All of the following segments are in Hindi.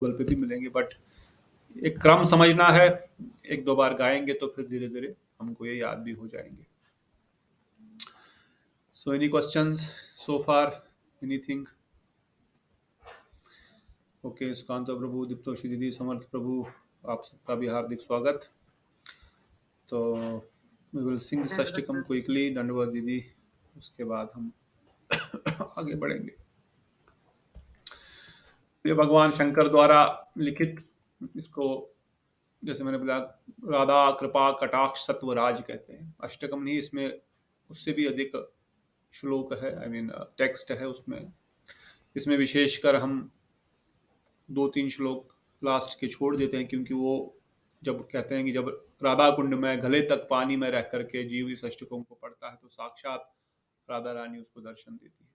गूगल पे भी मिलेंगे, बट एक क्रम समझना है। एक दो बार गाएंगे तो फिर धीरे धीरे हमको ये याद भी हो जाएंगे। सो एनी क्वेश्चंस सो फार, एनीथिंग? ओके, सुकांत प्रभु, दीप्तोषी दीदी, समर्थ प्रभु, आप सबका भी हार्दिक स्वागत। तो वी विल सिंग षष्टिकम क्विकली, दंडवत दीदी, उसके बाद हम आगे बढ़ेंगे। ये भगवान शंकर द्वारा लिखित, इसको जैसे मैंने बोला राधा कृपा कटाक्ष सत्वराज कहते हैं। अष्टकम नहीं, इसमें उससे भी अधिक श्लोक है, आई मीन टेक्स्ट है उसमें। इसमें विशेषकर हम 2-3 श्लोक लास्ट के छोड़ देते हैं, क्योंकि वो जब कहते हैं कि जब राधा कुंड में गले तक पानी में रह करके जीव इस अष्टकों को पढ़ता है तो साक्षात राधा रानी उसको दर्शन देती है।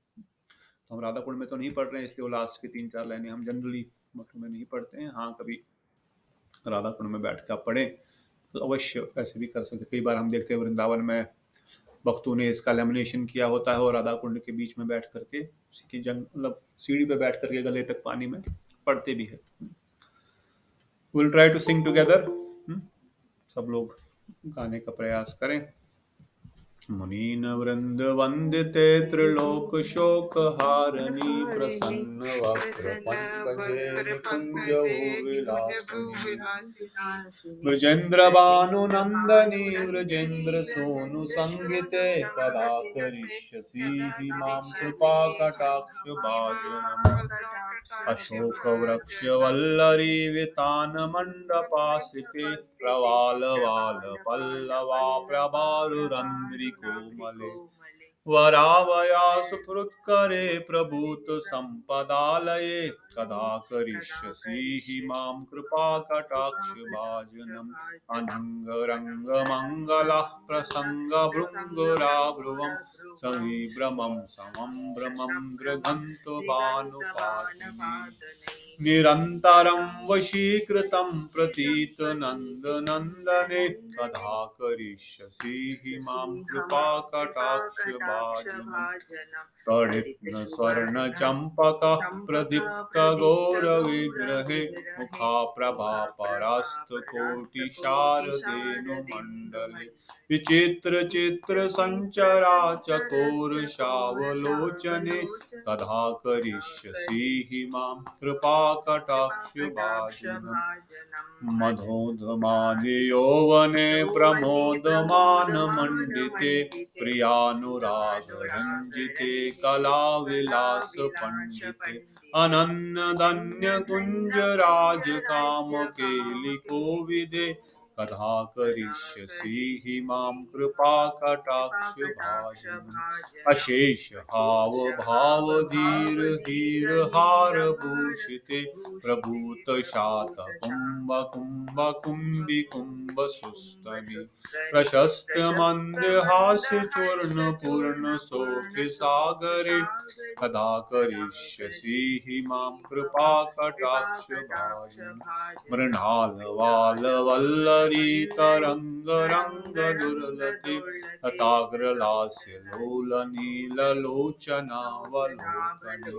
तो हम राधा कुंड में तो नहीं पढ़ रहे हैं, इसलिए वो लास्ट की 3-4 लाइनें हम जनरली मठ में नहीं पढ़ते हैं। हाँ, कभी राधा कुंड में बैठ कर आप पढ़ें तो अवश्य ऐसे भी कर सकते। कई बार हम देखते हैं वृंदावन में भक्तों ने इसका लेमिनेशन किया होता है और राधा कुंड के बीच में बैठ करके उसी की जंग मतलब सीढ़ी पे बैठ करके गले तक पानी में पढ़ते भी है। Will try to sing together. सब लोग गाने का प्रयास करें। मुनीन वृंद वंदिते त्रिलोक शोक हारणी, प्रसन्न वक्र पंकजे कुंज विलासिनी, ब्रजेंद्र भानु नंदनी व्रजेंद्र सोनु संगिते, कदा करिष्यसि मां कृपा कटाक्ष भाजनम्। अशोक वृक्ष वल्लरी वितान मंडपासिते, प्रवाल वाल पल्लवा प्रभारुरंद्रि कोमले, वरावया सुहृत्करे प्रभूत संपदालये, कदा करिष्यसि मां कृपा कटाक्ष भाजनम्। अनंग रंग मंगला प्रसंग भृंगराभ्रुवम्, सविभ्रमं समं भ्रमं गृहन्तु भानुपातिनी, निरन्तरं वशीकृतं प्रतीत नन्दनन्दने, कदा करिष्यसि मां कृपा कटाक्ष भाजनम्। तडित्न स्वर्ण चंपक प्रदीप्त गौर विग्रहे, मुखा प्रभा परास्त कोटि शारदेनु मंडले, विचित्र चित्र संचरा चकोर शावलोचने, कदा करिष्यसि मां कृपा कटाक्ष भाजनम्। मधोधमादि यौवने प्रमोदमान मंडिते, प्रियानुराग रंजिते कला विलास पंडिते, अनन्य धन्य कुंज राज काम केलि कोविदे, कदा करिष्यसि मां कृपा कटाक्ष भाजनम्। अशेष हाव भाव धीर हीर हार भूषिते, प्रभूत शात कुंभ कुंभ कुंभी कुंभ सुस्तनि, प्रशस्त मंदहास चूर्ण पूर्ण शोक सागरे, कदा करिष्यसि मां कृपा कटाक्ष भाजनम्। मृणाल वाल वल्लरी तरंग रंग दुर्लते, तथाग्रलास्य लोल नील लोचना वलोकने,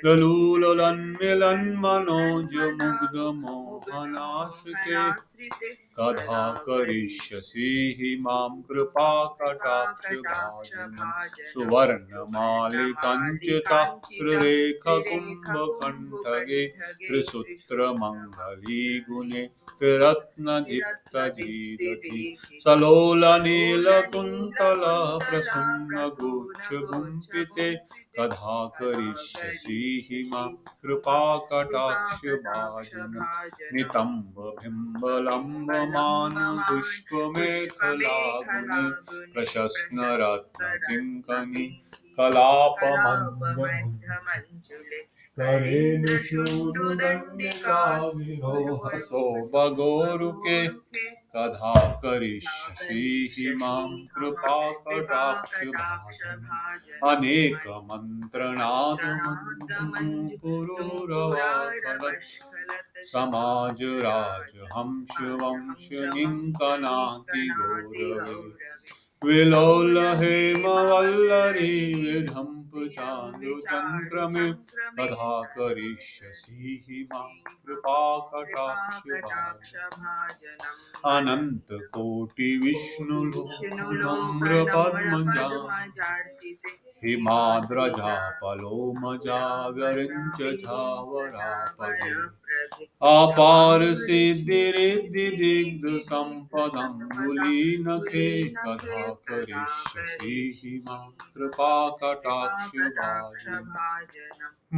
ललूलन्मिलन मनोज मुग्ध मोहनाश्रिते, कदा करिष्यसि मां कृपा कटाक्ष भाजनम्। सुवर्ण मालिकंचिता त्रिरेख कुंभकंठगे, त्रिसूत्र मंगली गुणे त्रिरत्न दीप्त धीरति, सलोल नील कुंतल प्रसन्न गुच्छ गुंफिते, कदा करिष्यसि मां कृपा कटाक्ष भाजनम्। नितंब बिंब लंब मान पुष्प मेखला गुने, प्रशस्न रत्न किंकनी कलाप मंजुले, करेणु शूर दंडिका विलोह शोभ गोरुके, कदा करिष्यसि मां कृपा कटाक्ष भाजनम्। अनेक मंत्रनाद मंत्र पुरूरवाकलत्, समाज राज हंस वंश निंकनाति गौरवे, विलोल हेम वल्लरी विधम चांद्र चंक्रमे कथा करिष्यसि मां कृपा कटाक्ष अनंत कोटि विष्णु नम्र हिमाद्रजापलो मजा व्यरिंच झावरापदे अपार सिद्धिरिद्धि दिग्ध संपदं गुलीनखे कथा करिष्यसि मां कृपा कटाक्ष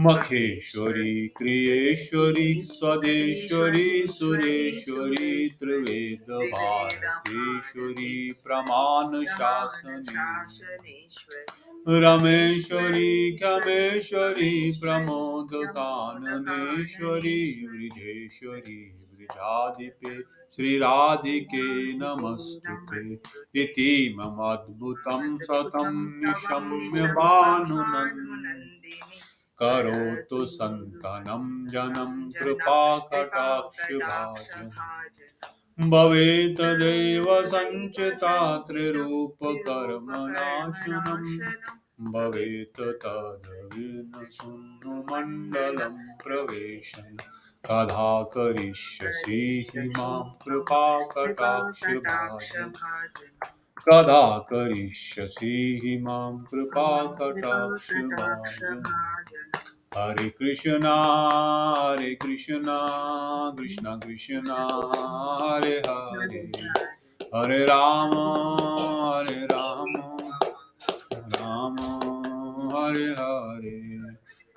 मखेश्वरी क्रियेश्वरी स्वदेश्वरी सुरेश्वरी त्रिवेद भारतेश्वरी प्रमाण शासनेश्वरी रमेश्वरी कमेश्वरी प्रमोद काननेश्वरी वृजेश्वरी वृजाधिपे श्रीराधिके नमस्तुते इति मम अद्भुतं शतं निशम्य भानुनन्दिनी करोतु सन्तनं जनं कृपाकटाक्षभाजनं भवेत् देव सञ्चिता त्रिरूपकर्मनाशनं भवेत् तद्विनशून्यमण्डलं प्रवेशनं कदा करिष्यसि मां कृपाकटाक्षभाजनं कदा करिष्यसि मां कृपाकटाक्षभाजनं हरे कृष्णा कृष्ण कृष्ण हरे हरे हरे राम राम हरे हरे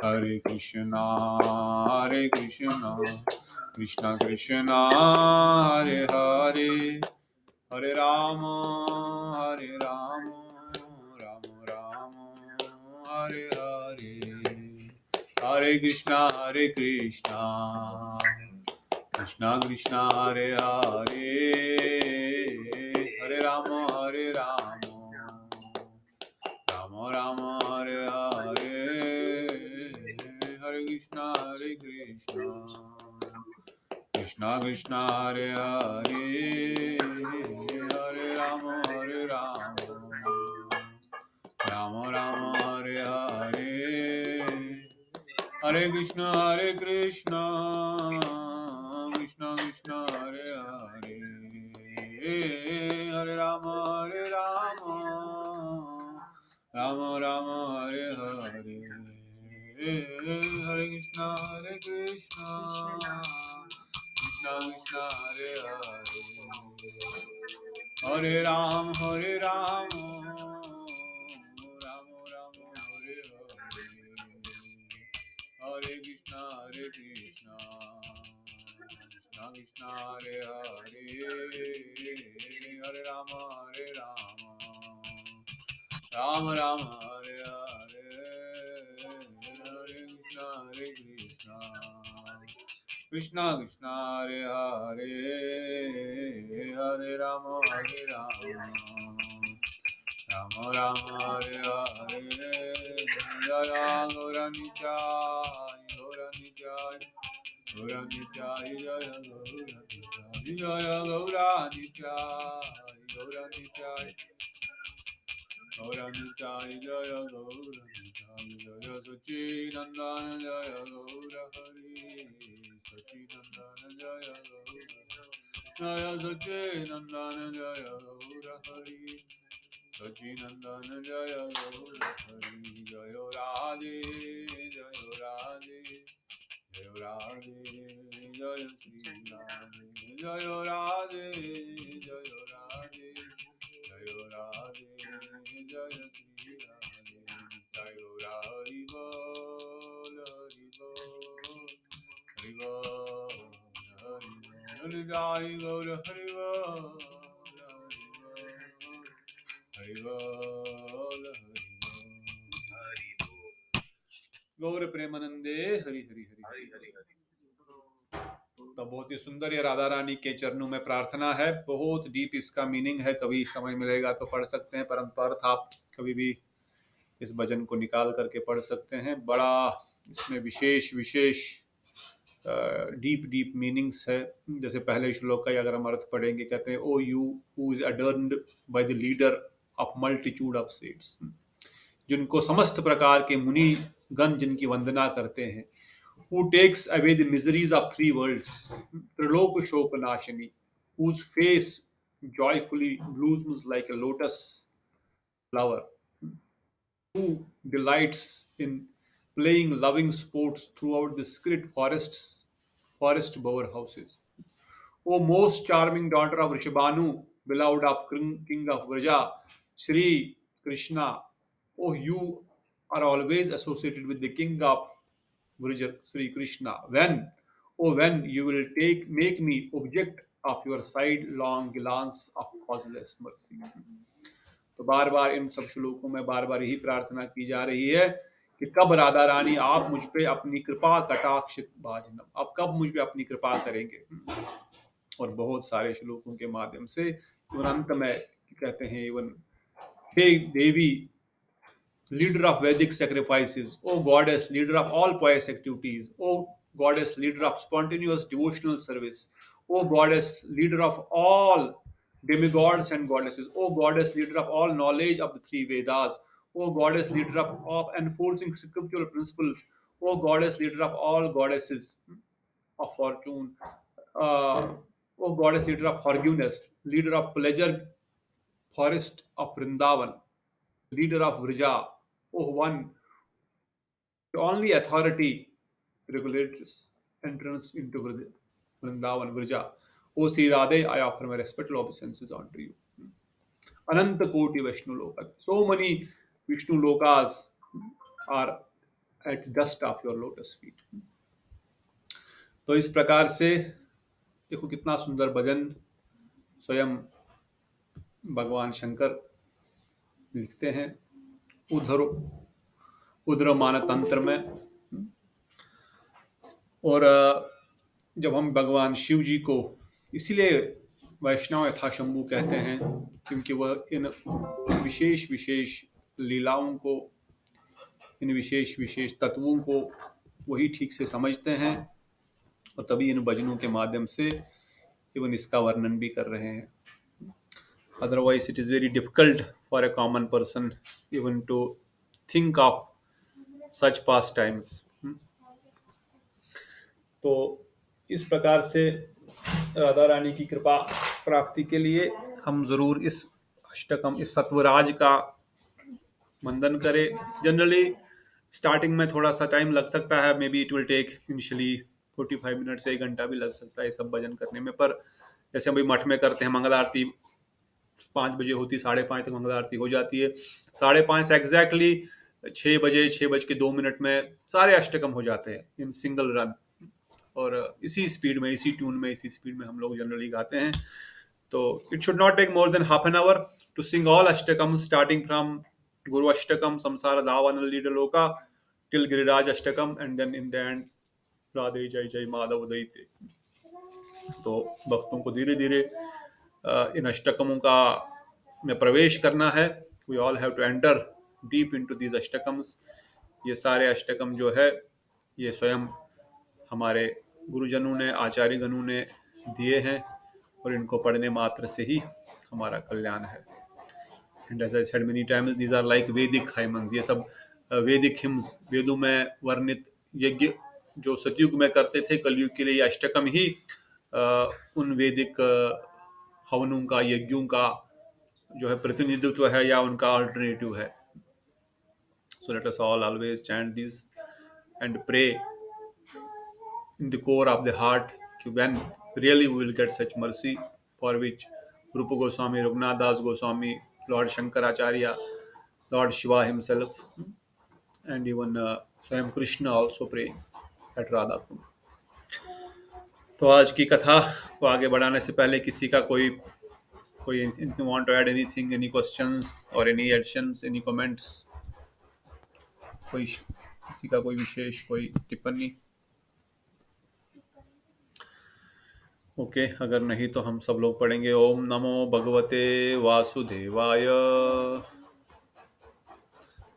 हरे कृष्णा कृष्ण कृष्ण हरे हरे हरे राम राम राम हरे हरे हरे कृष्णा कृष्ण कृष्ण हरे हरे हरे राम राम हरे हरे हरे कृष्ण कृष्ण कृष्ण हरे हरे हरे राम राम हरे हरे हरे कृष्ण कृष्ण कृष्ण हरे हरे हरे राम राम हरे हरे हरे कृष्ण कृष्ण हरे हरे हरे राम राम हरे हरे हरे कृष्ण कृष्ण हरे हरे हरे राम राम हरे हरे हरे कृष्ण कृष्ण हरे हरे हरे राम राम हरे हरे जय गौरनिताय गौरनिताय जय गौरनिताय गौरनिताय जय गौरनिताय जय सच्चिदानंद जय गौर हरि सच्चिदानंद जय सच्चिदानंद जय गौर हरि सच्चिदानंद जय गौर हरि जय राधे जय राधे जय राधे जय श्री राधे जय राधे जय राधे जय राधे जय श्री राधे जय हरि बोल हरि बोल हरि बोल हरि जय गौर हरि बोल हरि बोल गौर प्रेमानंदे हरि हरि हरि हरि हरि। तो बहुत ही सुंदर ये राधा रानी के चरणों में प्रार्थना है। बहुत डीप इसका मीनिंग है, कभी समय मिलेगा तो पढ़ सकते हैं, परंतु अर्थ आप कभी भी इस भजन को निकाल करके पढ़ सकते हैं। बड़ा इसमें विशेष विशेष डीप डीप मीनिंग्स है। जैसे पहले श्लोक का अगर हम अर्थ पढ़ेंगे, कहते हैं O you who is adorned by the leader of multitude of seeds, जिनको समस्त प्रकार के मुनि गण जिनकी वंदना करते हैं। Who takes away the miseries of three worlds, Trilok Shokanashini, whose face joyfully blooms like a lotus flower, who delights in playing loving sports throughout the secret forest bower houses. O most charming daughter of Rishabhanu, beloved of King of Vraja, Sri Krishna, oh, you are always associated with the King of Vraja, Sri Krishna. When you will make me object of your sidelong glance of causeless mercy. तो बार बार इन सब श्लोकों में बार बार यही प्रार्थना की जा रही है कि कब राधा रानी आप मुझ पे अपनी कृपा कटाक्ष भाजनम, आप कब मुझ पे अपनी कृपा करेंगे। और बहुत सारे श्लोकों के माध्यम से अंत में कहते हैं इवन हे देवी, leader of Vedic sacrifices, O goddess, leader of all pious activities, O goddess, leader of spontaneous devotional service, O goddess, leader of all demigods and goddesses, O goddess, leader of all knowledge of the three Vedas, O goddess, leader of enforcing scriptural principles, O goddess, leader of all goddesses of fortune, O goddess, leader of forgiveness, leader of pleasure, forest of Vrindavan, leader of Vrija, O one, the only authority regulates entrance into Vrindavan, Vrija. O Sri Radhe, I offer my respectful obeisances unto you. Ananta Koti Vishnu Loka. So many Vishnu Lokas are at dust of your lotus feet. तो इस प्रकार से देखो कितना सुंदर भजन स्वयं भगवान शंकर लिखते हैं उद्रमान तंत्र में। और जब हम भगवान शिव जी को इसीलिए वैष्णव यथाशंभु कहते हैं क्योंकि वह इन विशेष विशेष लीलाओं को, इन विशेष विशेष तत्वों को वही ठीक से समझते हैं और तभी इन भजनों के माध्यम से इवन इसका वर्णन भी कर रहे हैं। Otherwise it is very difficult for a common person even to think of such pastimes. तो इस प्रकार से राधा रानी की कृपा प्राप्ति के लिए हम जरूर इस अष्टकम, इस सत्वराज का वंदन करें। जनरली स्टार्टिंग में थोड़ा सा टाइम लग सकता है, may be it will take initially 45 minute से 1 घंटा भी लग सकता है सब भजन करने में। पर जैसे हम भी मठ में करते हैं, मंगल आरती 5 बजे होती, 5:30 तक मंगल आरती हो जाती है, 5:30 से एग्जैक्टली 6 बजे 6:02 में सारे अष्टकम हो जाते हैं इन सिंगल रन। और इसी स्पीड में, इसी ट्यून में, इसी स्पीड में हम लोग जनरली गाते हैं। तो it should not take more than half an hour to sing all ashtakam starting from Guru ashtakam, संसार दावन लीडलोका till Giriraj ashtakam and then in the end Radhe Jay Jay Madhav दैते। तो भक्तों को धीरे धीरे इन अष्टकमों का में प्रवेश करना है। We all have to enter deep into these ashtakams. ये सारे अष्टकम जो है ये स्वयं हमारे गुरुजनों ने, आचार्य गणों ने दिए हैं और इनको पढ़ने मात्र से ही हमारा कल्याण है। And as I said many times, these are like Vedic hymns. ये सब वैदिक हिम्स, वेदों में वर्णित यज्ञ जो सतयुग में करते थे, कलयुग के लिए अष्टकम ही उन वैदिक हवनों का, यज्ञों का जो है प्रतिनिधित्व है या उनका अल्टरनेटिव है। So let us all always chant this and pray in the core of the heart when really we will get such mercy, for which Rupa Goswami, Raghunath Das Goswami, Lord Shankaracharya, Lord Shiva himself, and even Swayam Krishna also praying at Radha Kund. तो आज की कथा को आगे बढ़ाने से पहले किसी का कोई want to add anything, any questions or any additions, any comments, कोई किसी का कोई विशेष कोई टिप्पणी? ओके, अगर नहीं तो हम सब लोग पढ़ेंगे। ओम नमो भगवते वासुदेवाय।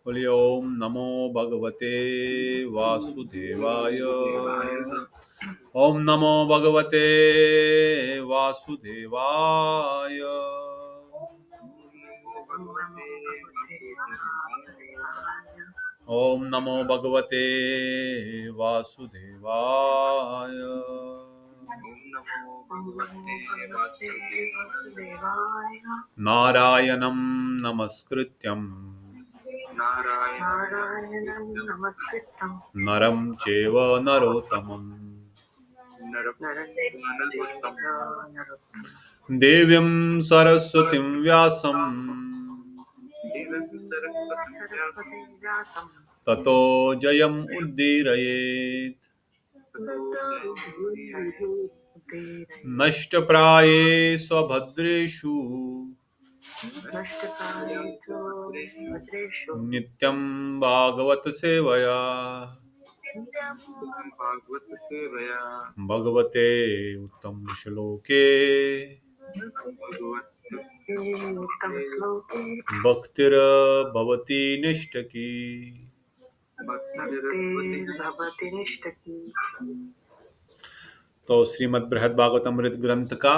बोलिए ओम नमो भगवते वासुदेवाय। ओम नमो भगवते वासुदेवाय। ओम नमो भगवते वासुदेवाय। नारायणं नमस्कृत्यं नरं चैव नरोत्तमं देवीं सरस्वतीं व्यासं ततो जयम् उदीरयेत्। नष्टप्राये स्वभद्रेषु नित्यं भागवत सेवया भगवते उत्तम श्लोके भक्तिर्भवति निष्ठकी। तो श्रीमद् बृहद भागवतमृत ग्रंथ का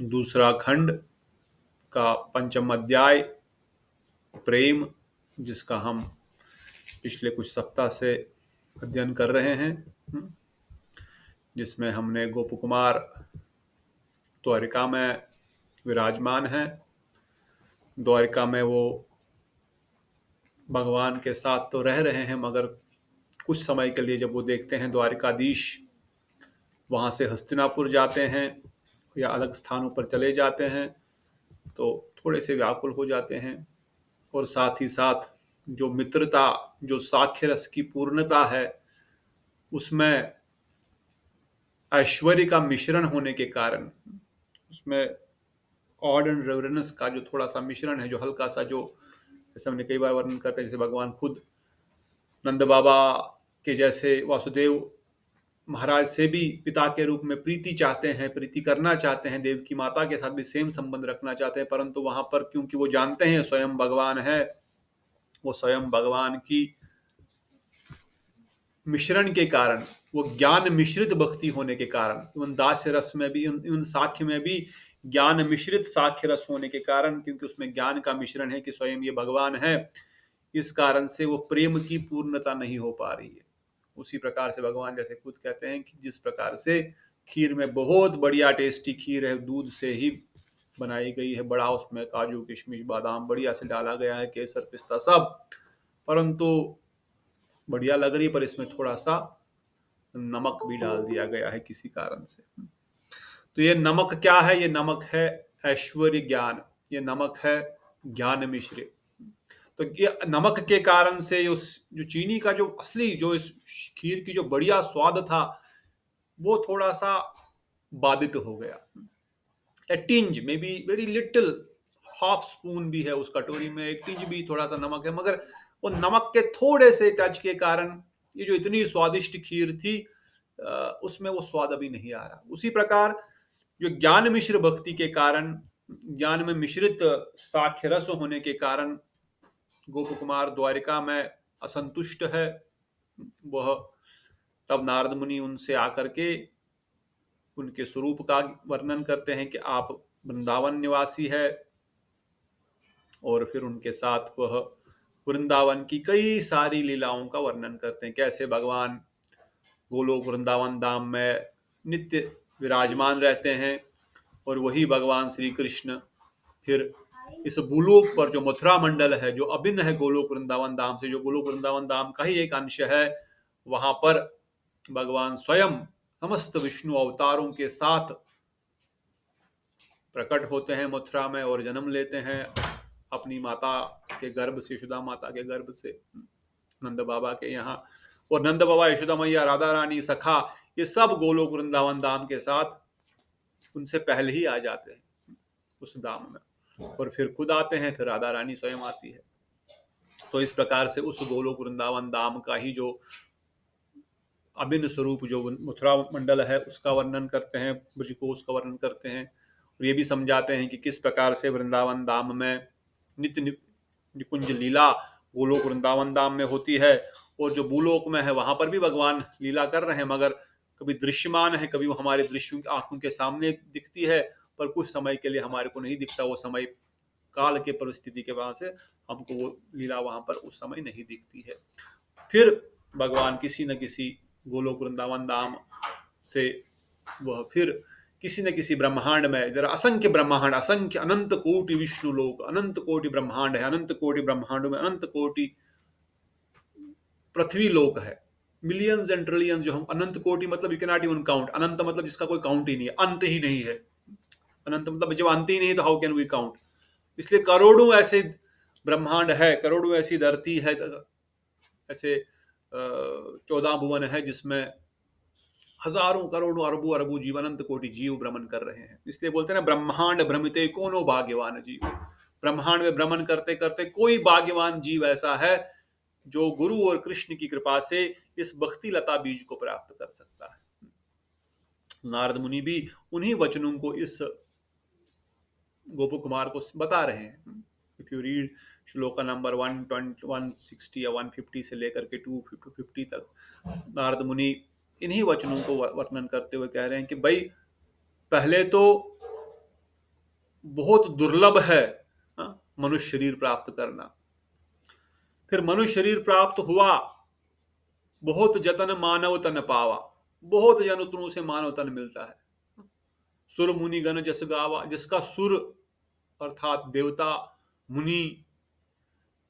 दूसरा खंड का पंचम अध्याय प्रेम, जिसका हम पिछले कुछ सप्ताह से अध्ययन कर रहे हैं, जिसमें हमने गोप कुमार द्वारिका में विराजमान हैं। द्वारिका में वो भगवान के साथ तो रह रहे हैं, मगर कुछ समय के लिए जब वो देखते हैं द्वारिकाधीश वहाँ से हस्तिनापुर जाते हैं या अलग स्थानों पर चले जाते हैं, तो थोड़े से व्याकुल हो जाते हैं। और साथ ही साथ जो मित्रता, जो साख्य रस की पूर्णता है, उसमें ऐश्वर्य का मिश्रण होने के कारण, उसमें ऑड एंड रेवरेंस का जो थोड़ा सा मिश्रण है, जो हल्का सा, जो जैसे हमने कई बार वर्णन करते हैं, जैसे भगवान खुद नंद बाबा के जैसे वासुदेव महाराज से भी पिता के रूप में प्रीति चाहते हैं, प्रीति करना चाहते हैं, देव की माता के साथ भी सेम संबंध रखना चाहते हैं, परंतु वहां पर क्योंकि वो जानते हैं स्वयं भगवान है, वो स्वयं भगवान की मिश्रण के कारण, वो ज्ञान मिश्रित भक्ति होने के कारण, उन दास्य रस में भी, उन साख्य में भी ज्ञान मिश्रित साख्य रस होने के कारण, क्योंकि उसमें ज्ञान का मिश्रण है कि स्वयं ये भगवान है, इस कारण से वो प्रेम की पूर्णता नहीं हो पा रही है। उसी प्रकार से भगवान जैसे खुद कहते हैं कि जिस प्रकार से खीर में बहुत बढ़िया टेस्टी खीर है, दूध से ही बनाई गई है, बड़ा उसमें काजू किशमिश बादाम बढ़िया से डाला गया है, केसर पिस्ता सब, परंतु बढ़िया लग रही है, पर इसमें थोड़ा सा नमक भी डाल दिया गया है किसी कारण से। तो ये नमक क्या है? ये नमक है ऐश्वर्य ज्ञान, ये नमक है ज्ञान मिश्र। तो ये नमक के कारण से उस जो चीनी का जो असली, जो इस खीर की जो बढ़िया स्वाद था, वो थोड़ा सा बाधित हो गया। A tinge, maybe very little, half spoon भी है उस कटोरी में, एक टिंज भी थोड़ा सा नमक है, मगर वो नमक के थोड़े से टच के कारण ये जो इतनी स्वादिष्ट खीर थी, उसमें वो स्वाद अभी नहीं आ रहा। उसी प्रकार जो ज्ञान मिश्र भक्ति के कारण, ज्ञान में मिश्रित साख्य रस होने के कारण गोप कुमार द्वारिका में असंतुष्ट है। वह तब नारद मुनि उनसे आकर के उनके स्वरूप का वर्णन करते हैं कि आप वृंदावन निवासी है, और फिर उनके साथ वह वृंदावन की कई सारी लीलाओं का वर्णन करते हैं, कैसे भगवान गोलोक वृंदावन धाम में नित्य विराजमान रहते हैं, और वही भगवान श्री कृष्ण फिर इस भूलोक पर, जो मथुरा मंडल है, जो अभिन्न है गोलोक वृंदावन धाम से, जो गोलोक वृंदावन धाम का ही एक अंश है, वहां पर भगवान स्वयं समस्त विष्णु अवतारों के साथ प्रकट होते हैं मथुरा में और जन्म लेते हैं अपनी माता के गर्भ से, यशोदा माता के गर्भ से, नंद बाबा के यहाँ। और नंद बाबा, यशोदा मैया, राधा रानी, सखा, ये सब गोलोक वृंदावन धाम के साथ उनसे पहले ही आ जाते हैं उस धाम में, और फिर खुद आते हैं, फिर राधा रानी स्वयं आती है। तो इस प्रकार से उस गोलोक वृंदावन धाम का ही जो अभिन्न स्वरूप, जो मथुरा मंडल है, उसका वर्णन करते हैं, ब्रजकोश का वर्णन करते हैं, और ये भी समझाते हैं कि किस प्रकार से वृंदावन धाम में नित्य निकुंज लीला गोलोक वृंदावन धाम में होती है, और जो भूलोक में है वहां पर भी भगवान लीला कर रहे हैं, मगर कभी दृश्यमान है, कभी वो हमारे दृश्यों की आंखों के सामने दिखती है, पर कुछ समय के लिए हमारे को नहीं दिखता वो समय काल के परिस्थिति के वजह से हमको वो लीला वहां पर उस समय नहीं दिखती है। फिर भगवान किसी न किसी गोलोक वृंदावन धाम से वह फिर किसी न किसी ब्रह्मांड में, जरा असंख्य ब्रह्मांड, असंख्य अनंत कोटि विष्णु लोक, अनंत कोटि ब्रह्मांड है, अनंत कोटि ब्रह्मांडों में अनंत कोटि पृथ्वी लोक है, मिलियंस एंड ट्रिलियंस, जो हम अनंत कोटि मतलब you can not even count, अनंत मतलब जिसका कोई काउंट ही नहीं है, अंत ही नहीं है। अनंत मतलब जब अंत ही नहीं है तो हाउ कैन वी काउंट। इसलिए करोड़ों ऐसे ब्रह्मांड है, करोड़ों ऐसी धरती है, ऐसे 14 भुवन है जिसमें हजारों करोड़ों अरबों अरबों जीव, अनंत कोटि जीव भ्रमण कर रहे हैं। इसलिए बोलते हैं ना, ब्रह्मांड भ्रमिते कोनो भाग्यवान जीव। ब्रह्मांड में भ्रमण करते करते कोई भाग्यवान जीव ऐसा है जो गुरु और कृष्ण की कृपा से इस भक्ति लता बीज को प्राप्त कर सकता है। नारद मुनि भी उन्हीं वचनों को इस गोप कुमार को बता रहे हैं। If you read shloka number 160 या 150 से लेकर के 250 तक, नारद मुनि इन्हीं वचनों को वर्णन करते हुए कह रहे हैं कि भाई पहले तो बहुत दुर्लभ है मनुष्य शरीर प्राप्त करना, फिर मनुष्य शरीर प्राप्त हुआ, बहुत जतन मानव तन पावा, बहुत जतनों से मानव तन मिलता है। सुर मुनि गण जस गावा, जिसका सुर अर्थात देवता, मुनि,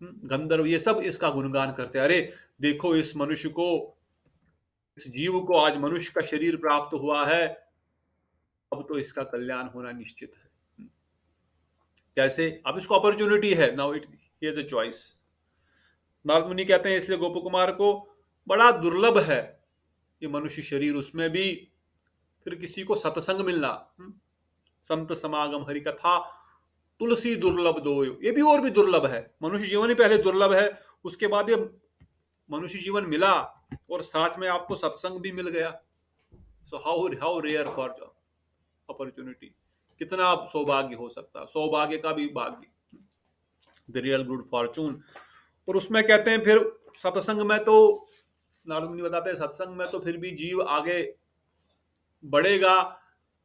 गंधर्व, ये सब इसका गुणगान करते हैं। अरे देखो इस मनुष्य को, इस जीव को आज मनुष्य का शरीर प्राप्त हुआ है, अब तो इसका कल्याण होना निश्चित है। कैसे? अब इसको अपॉर्चुनिटी है, now it hears a choice. Narad Muni कहते हैं इसलिए गोप कुमार को बड़ा दुर्लभ है ये मनुष्य शरीर, उसमें भी फिर किसी को सत्संग मिलना, संत समागम हरि कथा तुलसी दुर्लभ दो, ये भी और भी दुर्लभ है। मनुष्य जीवन ही पहले दुर्लभ है, उसके बाद ये मनुष्य जीवन मिला और साथ में आपको सत्संग भी मिल गया। So how rare for opportunity, कितना सौभाग्य हो सकता है, सौभाग्य का भी भाग्य, द रियल गुड फॉर्चून। और उसमें कहते हैं फिर सत्संग में तो नारद मुनि बताते हैं सत्संग में तो फिर भी जीव आगे बढ़ेगा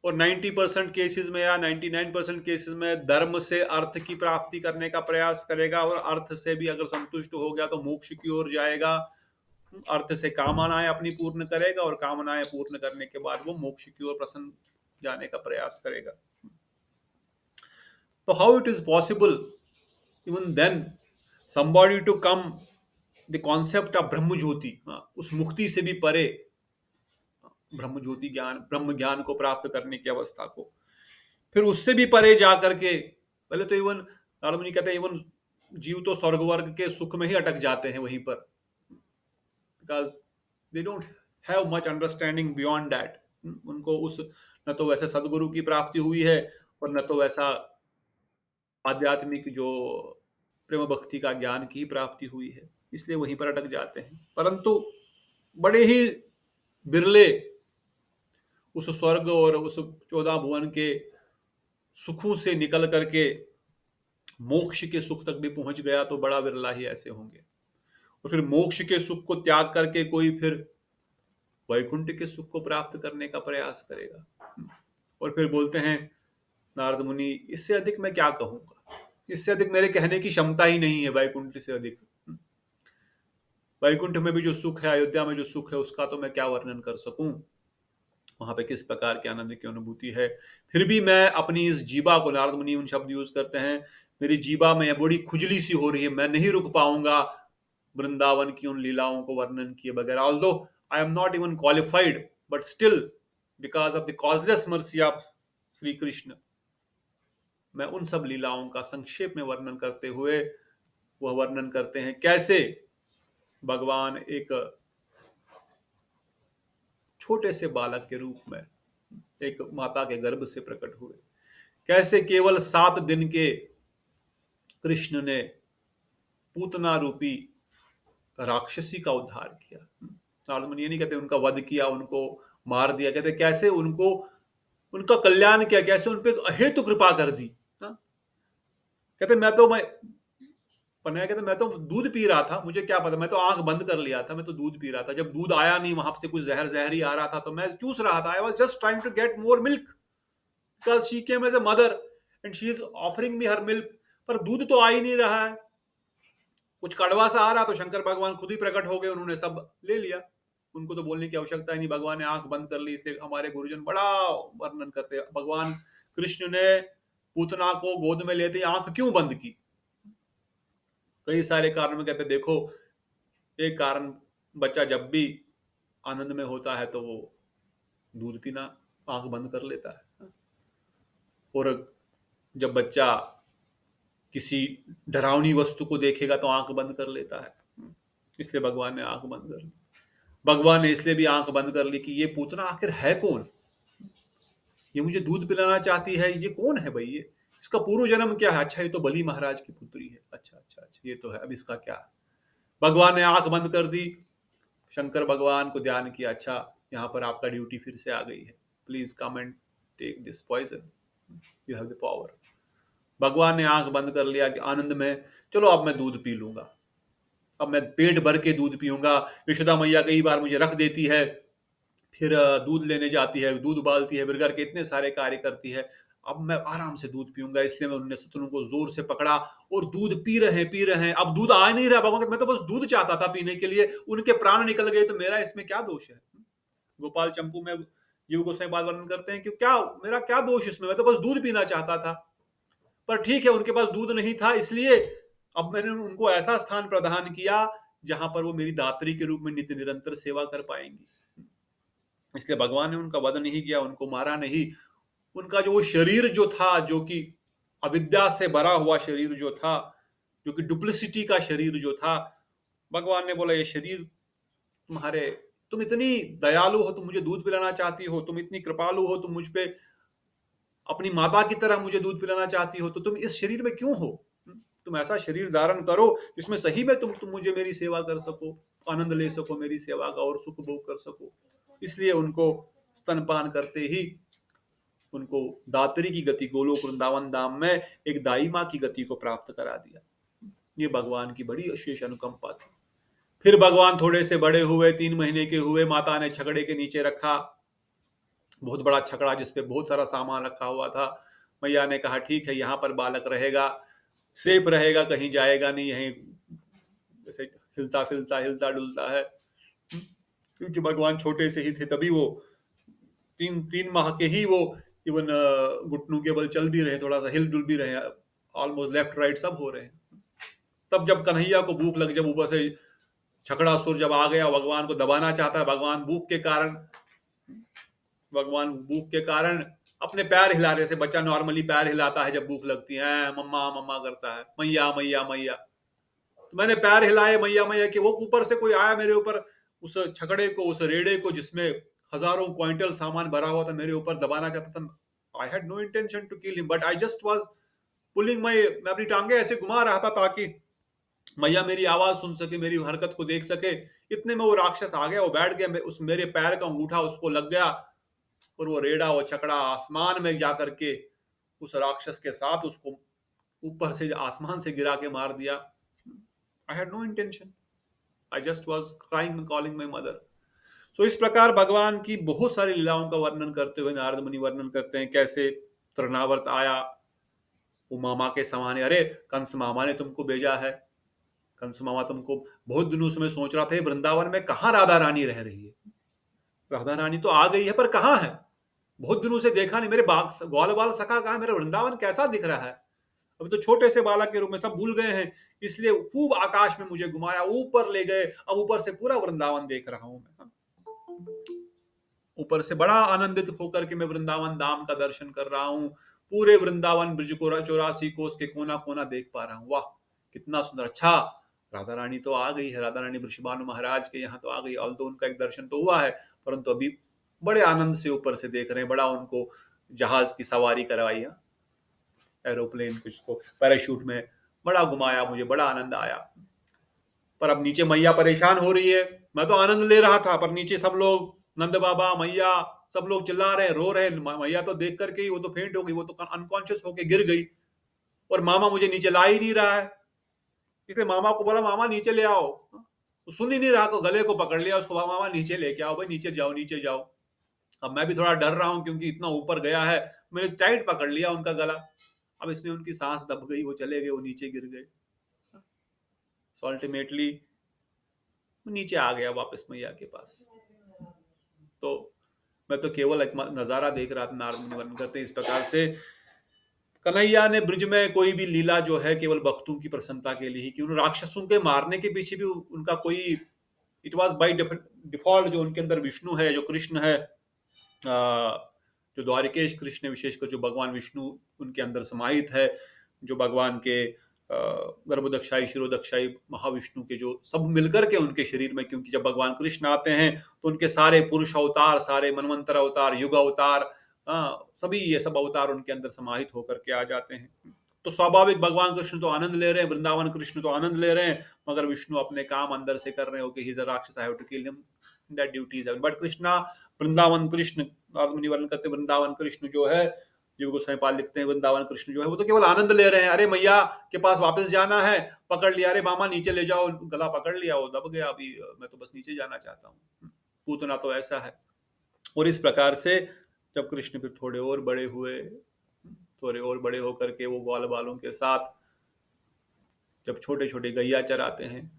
और 90% केसेस में या 99% केसेस में धर्म से अर्थ की प्राप्ति करने का प्रयास करेगा, और अर्थ से भी अगर संतुष्ट हो गया तो मोक्ष की ओर जाएगा। अर्थ से कामनाएं अपनी पूर्ण करेगा और कामनाएं पूर्ण करने के बाद वो मोक्ष की ओर प्रसन्न जाने का प्रयास करेगा। तो how it is possible even then somebody to come the concept of ब्रह्म ज्योति, उस मुक्ति से भी परे ब्रह्म ज्योति ज्ञान, ब्रह्म ज्ञान को प्राप्त करने की अवस्था को, फिर उससे भी परे जा करके, पहले तो इवन नारद मुनि कहते हैं इवन जीव तो स्वर्ग वर्ग के सुख में ही अटक जाते हैं वहीं पर, because they don't have much understanding beyond that. उनको उस न तो वैसे सदगुरु की प्राप्ति हुई है और न तो वैसा आध्यात्मिक जो प्रेम भक्ति का ज्ञान की प्राप्ति हुई है, इसलिए वहीं पर अटक जाते हैं। परंतु बड़े ही बिरले उस स्वर्ग और उस 14 भुवन के सुखों से निकल करके मोक्ष के सुख तक भी पहुंच गया तो बड़ा बिरला ही ऐसे होंगे। और फिर मोक्ष के सुख को त्याग करके कोई फिर वैकुंठ के सुख को प्राप्त करने का प्रयास करेगा। और फिर बोलते हैं नारद मुनि, इससे अधिक मैं क्या कहूंगा, इससे अधिक मेरे कहने की क्षमता ही नहीं है। वैकुंठ से अधिक, वैकुंठ में भी जो सुख है, अयोध्या में जो सुख है, उसका तो मैं क्या वर्णन कर सकूं, वहां पे किस प्रकार के आनंद की अनुभूति है। फिर भी मैं अपनी इस जीवा को, नारद मुनि उन शब्द यूज करते हैं, मेरी जीवा में बड़ी खुजली सी हो रही है, मैं नहीं रुक पाऊंगा वृंदावन की उन लीलाओं को वर्णन किए बगैर। Although I am not even qualified, but still because of the causeless mercy of Shri Krishna, मैं उन सब लीलाओं का संक्षेप में वर्णन करते हुए वह वर्णन करते हैं कैसे भगवान एक छोटे से बालक के रूप में एक माता के गर्भ से प्रकट हुए, कैसे केवल 7 दिन के कृष्ण ने पूतना रूपी राक्षसी का उद्धार किया। नारद मुनि ये नहीं कहते उनका वध किया, उनको मार दिया, कहते कैसे उनको उनका कल्याण किया, कैसे उन पे अहेतु कृपा कर दी। कहते मैं तो दूध पी रहा था, मुझे क्या पता, मैं तो आंख बंद कर लिया था, मैं तो दूध पी रहा था, जब दूध आया नहीं, वहां से कुछ जहर ही आ रहा था तो मैं चूस रहा था। I was just trying to get more milk because she came as a mother and she is offering me her milk. पर दूध तो आ ही नहीं रहा है, कुछ कड़वा सा आ रहा, तो शंकर भगवान खुद ही प्रकट हो गए, उन्होंने सब ले लिया। उनको तो बोलने की आवश्यकता ही नहीं, भगवान ने आंख बंद कर ली। इसलिए हमारे गुरुजन बड़ा वर्णन करते हैं, भगवान कृष्ण ने पूतना को गोद में लेते ही आंख क्यों बंद की। कई सारे कारण में कहते देखो, एक कारण, बच्चा जब भी आनंद में होता है तो वो दूध पीना आंख बंद कर लेता है, और जब बच्चा किसी डरावनी वस्तु को देखेगा तो आंख बंद कर लेता है। इसलिए भगवान ने आंख बंद कर ली। भगवान ने इसलिए भी आंख बंद कर ली कि ये पूतना आखिर है कौन, ये मुझे दूध पिलाना चाहती है, ये कौन है भाई, ये इसका पूर्व जन्म क्या है, अच्छा ये तो बलि महाराज की पुत्री है, अच्छा अच्छा अच्छा ये तो है, अब इसका क्या है। भगवान ने आंख बंद कर दी, शंकर भगवान को ध्यान किया, अच्छा यहाँ पर आपका ड्यूटी फिर से आ गई है, please come and take this poison, you have the power. भगवान ने आंख बंद कर लिया कि आनंद में, चलो अब मैं दूध पी लूंगा, अब मैं पेट भर के दूध पीऊंगा। यशोदा मैया कई बार मुझे रख देती है, फिर दूध लेने जाती है, दूध उबालती है, फिर घर के इतने सारे कार्य करती है, अब मैं आराम से दूध पीऊंगा। इसलिए मैं उन्होंने शत्रुओं को जोर से पकड़ा और दूध पी रहे हैं, अब दूध आ नहीं रहा। भगवान, मैं तो बस दूध चाहता था पीने के लिए, उनके प्राण निकल गए, तो मेरा इसमें क्या दोष है। गोपाल चंपू में जीव गोसाई बात वर्णन करते हैं कि क्या मेरा क्या दोष इसमें, मैं तो बस दूध पीना चाहता था। पर ठीक है, उनके पास दूध नहीं था, इसलिए अब मैंने उनको ऐसा स्थान प्रदान किया जहां पर वो मेरी दात्री के रूप में नित्य निरंतर सेवा कर पाएंगी। इसलिए भगवान ने उनका वध नहीं किया, उनको मारा नहीं। उनका जो वो शरीर जो था, जो कि अविद्या से भरा हुआ शरीर जो था, जो कि डुप्लिसिटी का शरीर जो था, भगवान ने बोला ये शरीर तुम्हारे, तुम इतनी दयालु हो, तुम मुझे दूध पिलाना चाहती हो, तुम इतनी कृपालु हो, तुम मुझ पे अपनी माता की तरह मुझे दूध पिलाना चाहती हो, तो तुम इस शरीर में क्यों हो। तुम ऐसा शरीर धारण करो जिसमें सही में तुम मुझे मेरी सेवा कर सको, आनंद ले सको मेरी सेवा का, और सुख भोग कर सको। इसलिए उनको स्तनपान करते ही उनको दात्री की गति, गोलोक वृंदावन धाम में एक दाई माँ की गति को प्राप्त करा दिया। ये भगवान की बड़ी विशेष अनुकंपा थी। फिर भगवान थोड़े से बड़े हुए, 3 महीने के हुए, माता ने छकड़े के नीचे रखा, बहुत बड़ा छकड़ा जिसपे बहुत सारा सामान रखा हुआ था। मैया ने कहा ठीक है, यहाँ पर बालक रहेगा, सेफ रहेगा, कहीं जाएगा नहीं, यहीं जैसे हिलता फिलता हिलता डुलता है। क्योंकि भगवान छोटे से ही थे, तभी वो 3 माह के ही वो इवन घुटनों के बल चल भी रहे, थोड़ा सा हिल डुल भी रहे, ऑलमोस्ट लेफ्ट राइट सब हो रहे हैं। तब जब कन्हैया को भूख लग, जब ऊपर से छकड़ासुर जब आ गया, भगवान को दबाना चाहता है, भगवान भूख के कारण अपने पैर हिला रहे, से बच्चा नॉर्मली पैर हिलाता है जब भूख लगती है, मम्मा मम्मा करता है, मैया मैया मैया। तो मैंने पैर हिलाए मैया मैया कि वो ऊपर से कोई आया मेरे ऊपर, उस छकड़े को, उस रेड़े को जिसमें हजारों क्विंटल सामान भरा हुआ था, मेरे ऊपर दबाना चाहता था। I had no intention to kill him, but I just was pulling my, मैं अपनी टांगे ऐसे घुमा रहा था ताकि मैया मेरी आवाज सुन सके, मेरी हरकत को देख सके। इतने में वो राक्षस आ गया, वो बैठ गया, उस मेरे पैर का अंगूठा उसको लग गया, और वो रेड़ा, वो छकड़ा आसमान में जाकर के उस राक्षस के साथ उसको ऊपर से आसमान से गिरा के मार दिया। I had no intention, I just was crying calling my mother. So इस प्रकार भगवान की बहुत सारी लीलाओं का वर्णन करते हुए नारद मुनि वर्णन करते हैं, कैसे तृणावर्त आया, वो मामा के समान है, अरे कंस मामा ने तुमको भेजा है, कंस मामा तुमको, बहुत दिनों से मैं सोच रहा था वृंदावन में कहाँ राधा रानी रह रही है, राधा रानी तो आ गई है पर कहाँ है, बहुत दिनों से देखा नहीं, मेरे बाग ग्वाल बाल सखा कहा, मेरा वृंदावन कैसा दिख रहा है। अभी तो छोटे से बालक के रूप में सब भूल गए हैं, इसलिए खूब आकाश में मुझे घुमाया, ऊपर ले गए, अब ऊपर से पूरा वृंदावन देख रहा हूं मैं, ऊपर से बड़ा आनंदित होकर के मैं वृंदावन धाम का दर्शन कर रहा हूँ, पूरे वृंदावन ब्रिज को 84 कोस के कोना कोना देख पा रहा हूँ। वाह कितना सुंदर, अच्छा राधा रानी तो आ गई है, राधा रानी वृषभानु महाराज के यहाँ तो आ गई, ऑल्दो उनका एक दर्शन तो हुआ है, परंतु अभी बड़े आनंद से ऊपर से देख रहे हैं, बड़ा उनको जहाज की सवारी करवाई है, एरोप्लेन कुछ को पैराशूट में बड़ा घुमाया, मुझे बड़ा आनंद आया। पर अब नीचे मैया परेशान हो रही है, मैं तो आनंद ले रहा था, पर नीचे सब लोग, नंद बाबा मैया सब लोग चिल्ला रहे, रो रहे, मैया तो देख करके ही वो तो फेंट हो गई, वो तो अनकॉन्शियस होके गिर गई, और मामा मुझे नीचे ला ही नहीं रहा है। इसलिए मामा को बोला मामा नीचे ले आओ, तो सुन ही नहीं रहा, तो गले को पकड़ लिया उसको, मामा नीचे लेके आओ भाई, नीचे जाओ नीचे जाओ। अब मैं भी थोड़ा डर रहा हूं क्योंकि इतना ऊपर गया है, मैंने टाइट पकड़ लिया उनका गला। अब इसमें उनकी सांस दब गई, वो चले गए, वो नीचे गिर गए। सो अल्टीमेटली नीचे आ गया वापस मैया के पास। तो मैं तो केवल एक नजारा देख रहा था, नारद मुनि वर्णन करते हैं इस प्रकार से कन्हैया ने ब्रिज में कोई भी लीला जो है केवल भक्तों की प्रसन्नता के लिए ही की। उन राक्षसों के मारने के पीछे भी उनका कोई, इट वॉज बाई डिफॉल्ट, जो उनके अंदर विष्णु है, जो कृष्ण है, जो द्वारिकेश कृष्ण विशेषकर जो भगवान विष्णु उनके अंदर समाहित है, जो भगवान के गर्भदक्षाई शिरोदक्षाई महाविष्णु के जो सब मिलकर के उनके शरीर में, क्योंकि जब भगवान कृष्ण आते हैं तो उनके सारे पुरुष अवतार, सारे मनवंतर अवतार, युग अवतार, सभी ये सब अवतार उनके अंदर समाहित होकर के आ जाते हैं। तो स्वाभाविक भगवान कृष्ण तो आनंद ले रहे हैं, वृंदावन कृष्ण तो आनंद ले रहे हैं, मगर विष्णु अपने काम अंदर से कर रहे हो कि ही इज अ राक्षस, I have to kill him, that duty is, but Krishna Vrindavan Krishna, मुनि वर्णन करते वृंदावन कृष्ण जो है, जीव गोस्वामी पाल लिखते हैं वृंदावन कृष्ण जो है वो तो केवल आनंद ले रहे हैं। अरे मैया के पास वापस जाना है, पकड़ लिया, अरे मामा नीचे ले जाओ, गला पकड़ लिया, वो दब गया, अभी मैं तो बस नीचे जाना चाहता हूँ, पूतना तो ऐसा है। और इस प्रकार से जब कृष्ण फिर थोड़े और बड़े हुए, थोड़े और बड़े होकर के वो ग्वाल बालों के साथ जब छोटे छोटे गैया चराते हैं,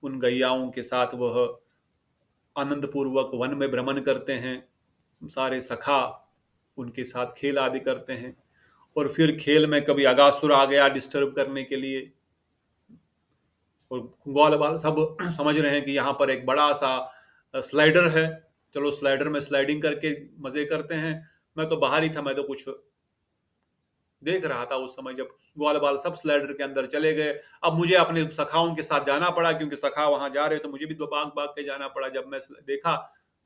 उन गैयाओं के साथ वह आनंद पूर्वक वन में भ्रमण करते हैं, सारे सखा उनके साथ खेल आदि करते हैं। और फिर खेल में कभी अगासुर आ गया डिस्टर्ब करने के लिए, और ग्वाल बाल सब समझ रहे हैं कि यहाँ पर एक बड़ा सा स्लाइडर है, चलो स्लाइडर में स्लाइडिंग करके मजे करते हैं। मैं तो बाहर ही था, मैं तो कुछ देख रहा था उस समय, जब ग्वाल बाल सब स्लाइडर के अंदर चले गए। अब मुझे अपने सखाओं के साथ जाना पड़ा, क्योंकि सखा वहां जा रहे तो मुझे भी तो भाग भाग के जाना पड़ा। जब मैं देखा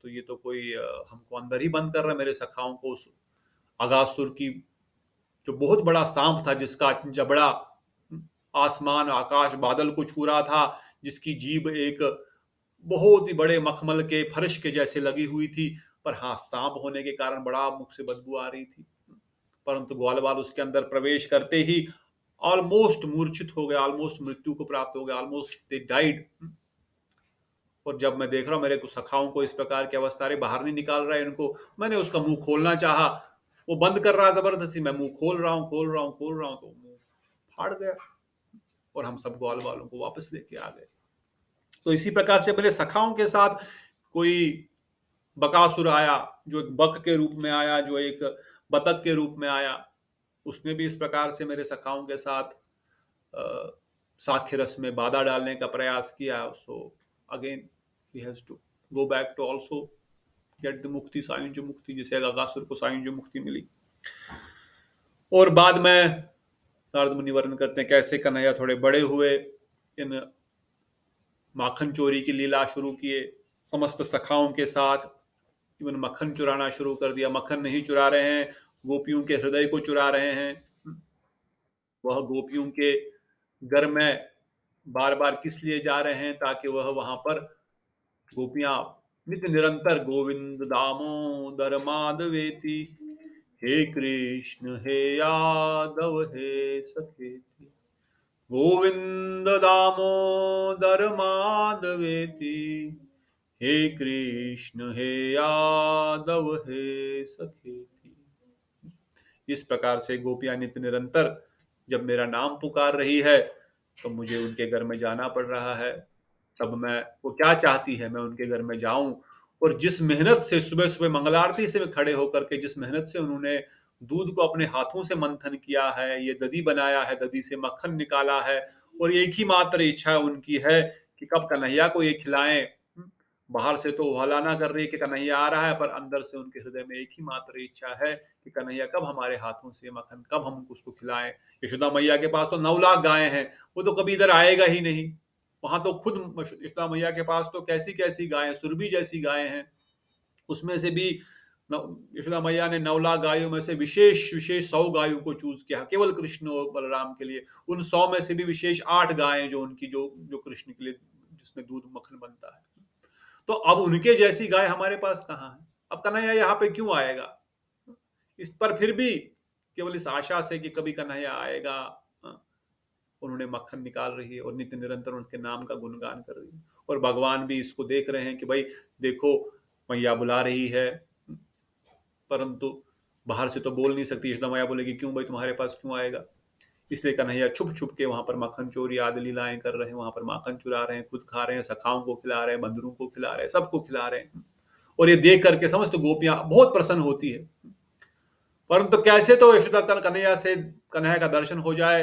तो ये तो कोई हमको अंदर ही बंद कर रहा है, मेरे सखाओं को उस अगासुर की, जो बहुत बड़ा सांप था, जिसका जबड़ा आसमान आकाश बादल को छू रहा था, जिसकी जीभ एक बहुत ही बड़े मखमल के फर्श के जैसे लगी हुई थी, पर हाँ सांप होने के कारण बड़ा मुख से बदबू आ रही थी। परंतु ग्वाल बाल उसके अंदर प्रवेश करते ही ऑलमोस्ट मूर्छित हो गए, ऑलमोस्ट मृत्यु को प्राप्त हो गए, ऑलमोस्ट दे डाइड। और जब मैं देख रहा हूं मेरे कुछ सखाओं को इस प्रकार की अवस्था, रे बाहर नहीं निकाल रहा है इनको, मैंने उसका मुंह खोलना चाहा, वो बंद कर रहा जबरदस्ती, मैं मुंह खोल रहा हूँ, खोल रहा हूँ, खोल रहा हूँ, तो मुंह फाड़ गया, और हम सब ग्वाल बालों को वापस लेके आ गए। तो इसी प्रकार से मेरे सखाओं के साथ कोई बकासुर आया, जो एक बक के रूप में आया, जो एक बतख के रूप में आया, उसने भी इस प्रकार से मेरे सखाओं के साथ साक्ष्य रस में बाधा डालने का प्रयास किया। So again he has to go back to also get the मुक्ति, सायुंज मुक्ति, जिसे अगासुर को सायुंज मुक्ति मिली। और बाद में नारद मुनि वर्णन करते हैं कैसे कन्हैया थोड़े बड़े हुए, इन माखन चोरी की लीला शुरू किए समस्त सखाओं के साथ, इवन मक्खन चुराना शुरू कर दिया। मक्खन नहीं चुरा रहे हैं, गोपियों के हृदय को चुरा रहे हैं। वह गोपियों के घर में बार बार किस लिए जा रहे हैं, ताकि वह वहां पर गोपियां नित्य निरंतर गोविंद दामोदर माधवेति, हे कृष्ण हे यादव हे सखेति, गोविंद दामोदर माधवेति, हे कृष्ण हे यादव हे सखेति। इस प्रकार से गोपियां नित्य निरंतर जब मेरा नाम पुकार रही है तो मुझे उनके घर में जाना पड़ रहा है। तब मैं, वो क्या चाहती है मैं उनके घर में जाऊं, और जिस मेहनत से सुबह सुबह मंगल आरती से खड़े होकर के जिस मेहनत से उन्होंने दूध को अपने हाथों से मंथन किया है, ये दधी बनाया है, दधी से मक्खन निकाला है, और एक ही मात्र इच्छा उनकी है कि कब कन्हैया को ये खिलाएं। बाहर से तो हलाना कर रही है कि कन्हैया आ रहा है, पर अंदर से उनके हृदय में एक ही मात्र इच्छा है कि कन्हैया कब हमारे हाथों से मक्खन, कब हम उसको खिलाएं। यशोदा मैया के पास तो 9 लाख गायें हैं, वो तो कभी इधर आएगा ही नहीं। वहां तो खुद यशोदा मैया के पास तो कैसी कैसी गायें, सुरभि जैसी गायें हैं। उसमें से भी यशोदा मैया ने 9 लाख गायों में से विशेष विशेष 100 गायों को चूज किया केवल कृष्ण और बलराम के लिए। उन 100 में से भी विशेष 8 गायें जो उनकी, जो जो कृष्ण के लिए, जिसमें दूध मक्खन बनता है। तो अब उनके जैसी गाय हमारे पास कहाँ है? अब कन्हैया यहाँ पे क्यों आएगा? इस पर फिर भी केवल इस आशा से कि कभी कन्हैया आएगा, उन्होंने मक्खन निकाल रही है और नित्य निरंतर उनके नाम का गुणगान कर रही है। और भगवान भी इसको देख रहे हैं कि भाई देखो मैया बुला रही है, परंतु बाहर से तो बोल नहीं सकती। यशोदा मैया बोलेगी क्यों भाई, तुम्हारे पास क्यों आएगा? इसलिए कन्हैया छुप छुप के वहां पर माखन चोरी आदि लीलाएं कर रहे हैं, वहां पर माखन चुरा रहे हैं, खुद खा रहे हैं, सखाओं को खिला रहे हैं, बंदरों को खिला रहे हैं, सबको खिला रहे हैं। और ये देख करके समस्त गोपियां बहुत प्रसन्न होती है। परंतु कैसे तो यशोदा कन्हैया से कन्हैया का दर्शन हो जाए।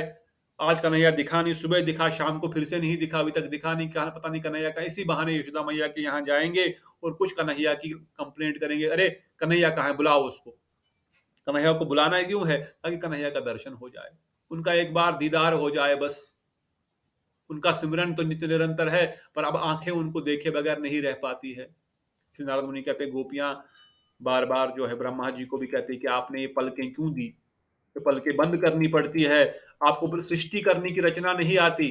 आज कन्हैया दिखा नहीं, सुबह दिखा, शाम को फिर से नहीं दिखा, अभी तक दिखा नहीं, कहा पता नहीं कन्हैया का। इसी बहाने यशोदा मैया के यहाँ जाएंगे और कुछ कन्हैया की कंप्लेंट करेंगे, अरे कन्हैया कहाँ है, बुलाओ उसको। कन्हैया को बुलाना क्यों है? ताकि कन्हैया का दर्शन हो जाए, उनका एक बार दीदार हो जाए बस। उनका सिमरन तो नित्य निरंतर है, पर अब आंखें उनको देखे बगैर नहीं रह पाती है। श्री नारद मुनि कहते हैं, गोपियां बार बार जो है ब्रह्मा जी को भी कहती है कि आपने ये पलकें क्यों दी, ये पलकें बंद करनी पड़ती है, आपको सृष्टि करने की रचना नहीं आती।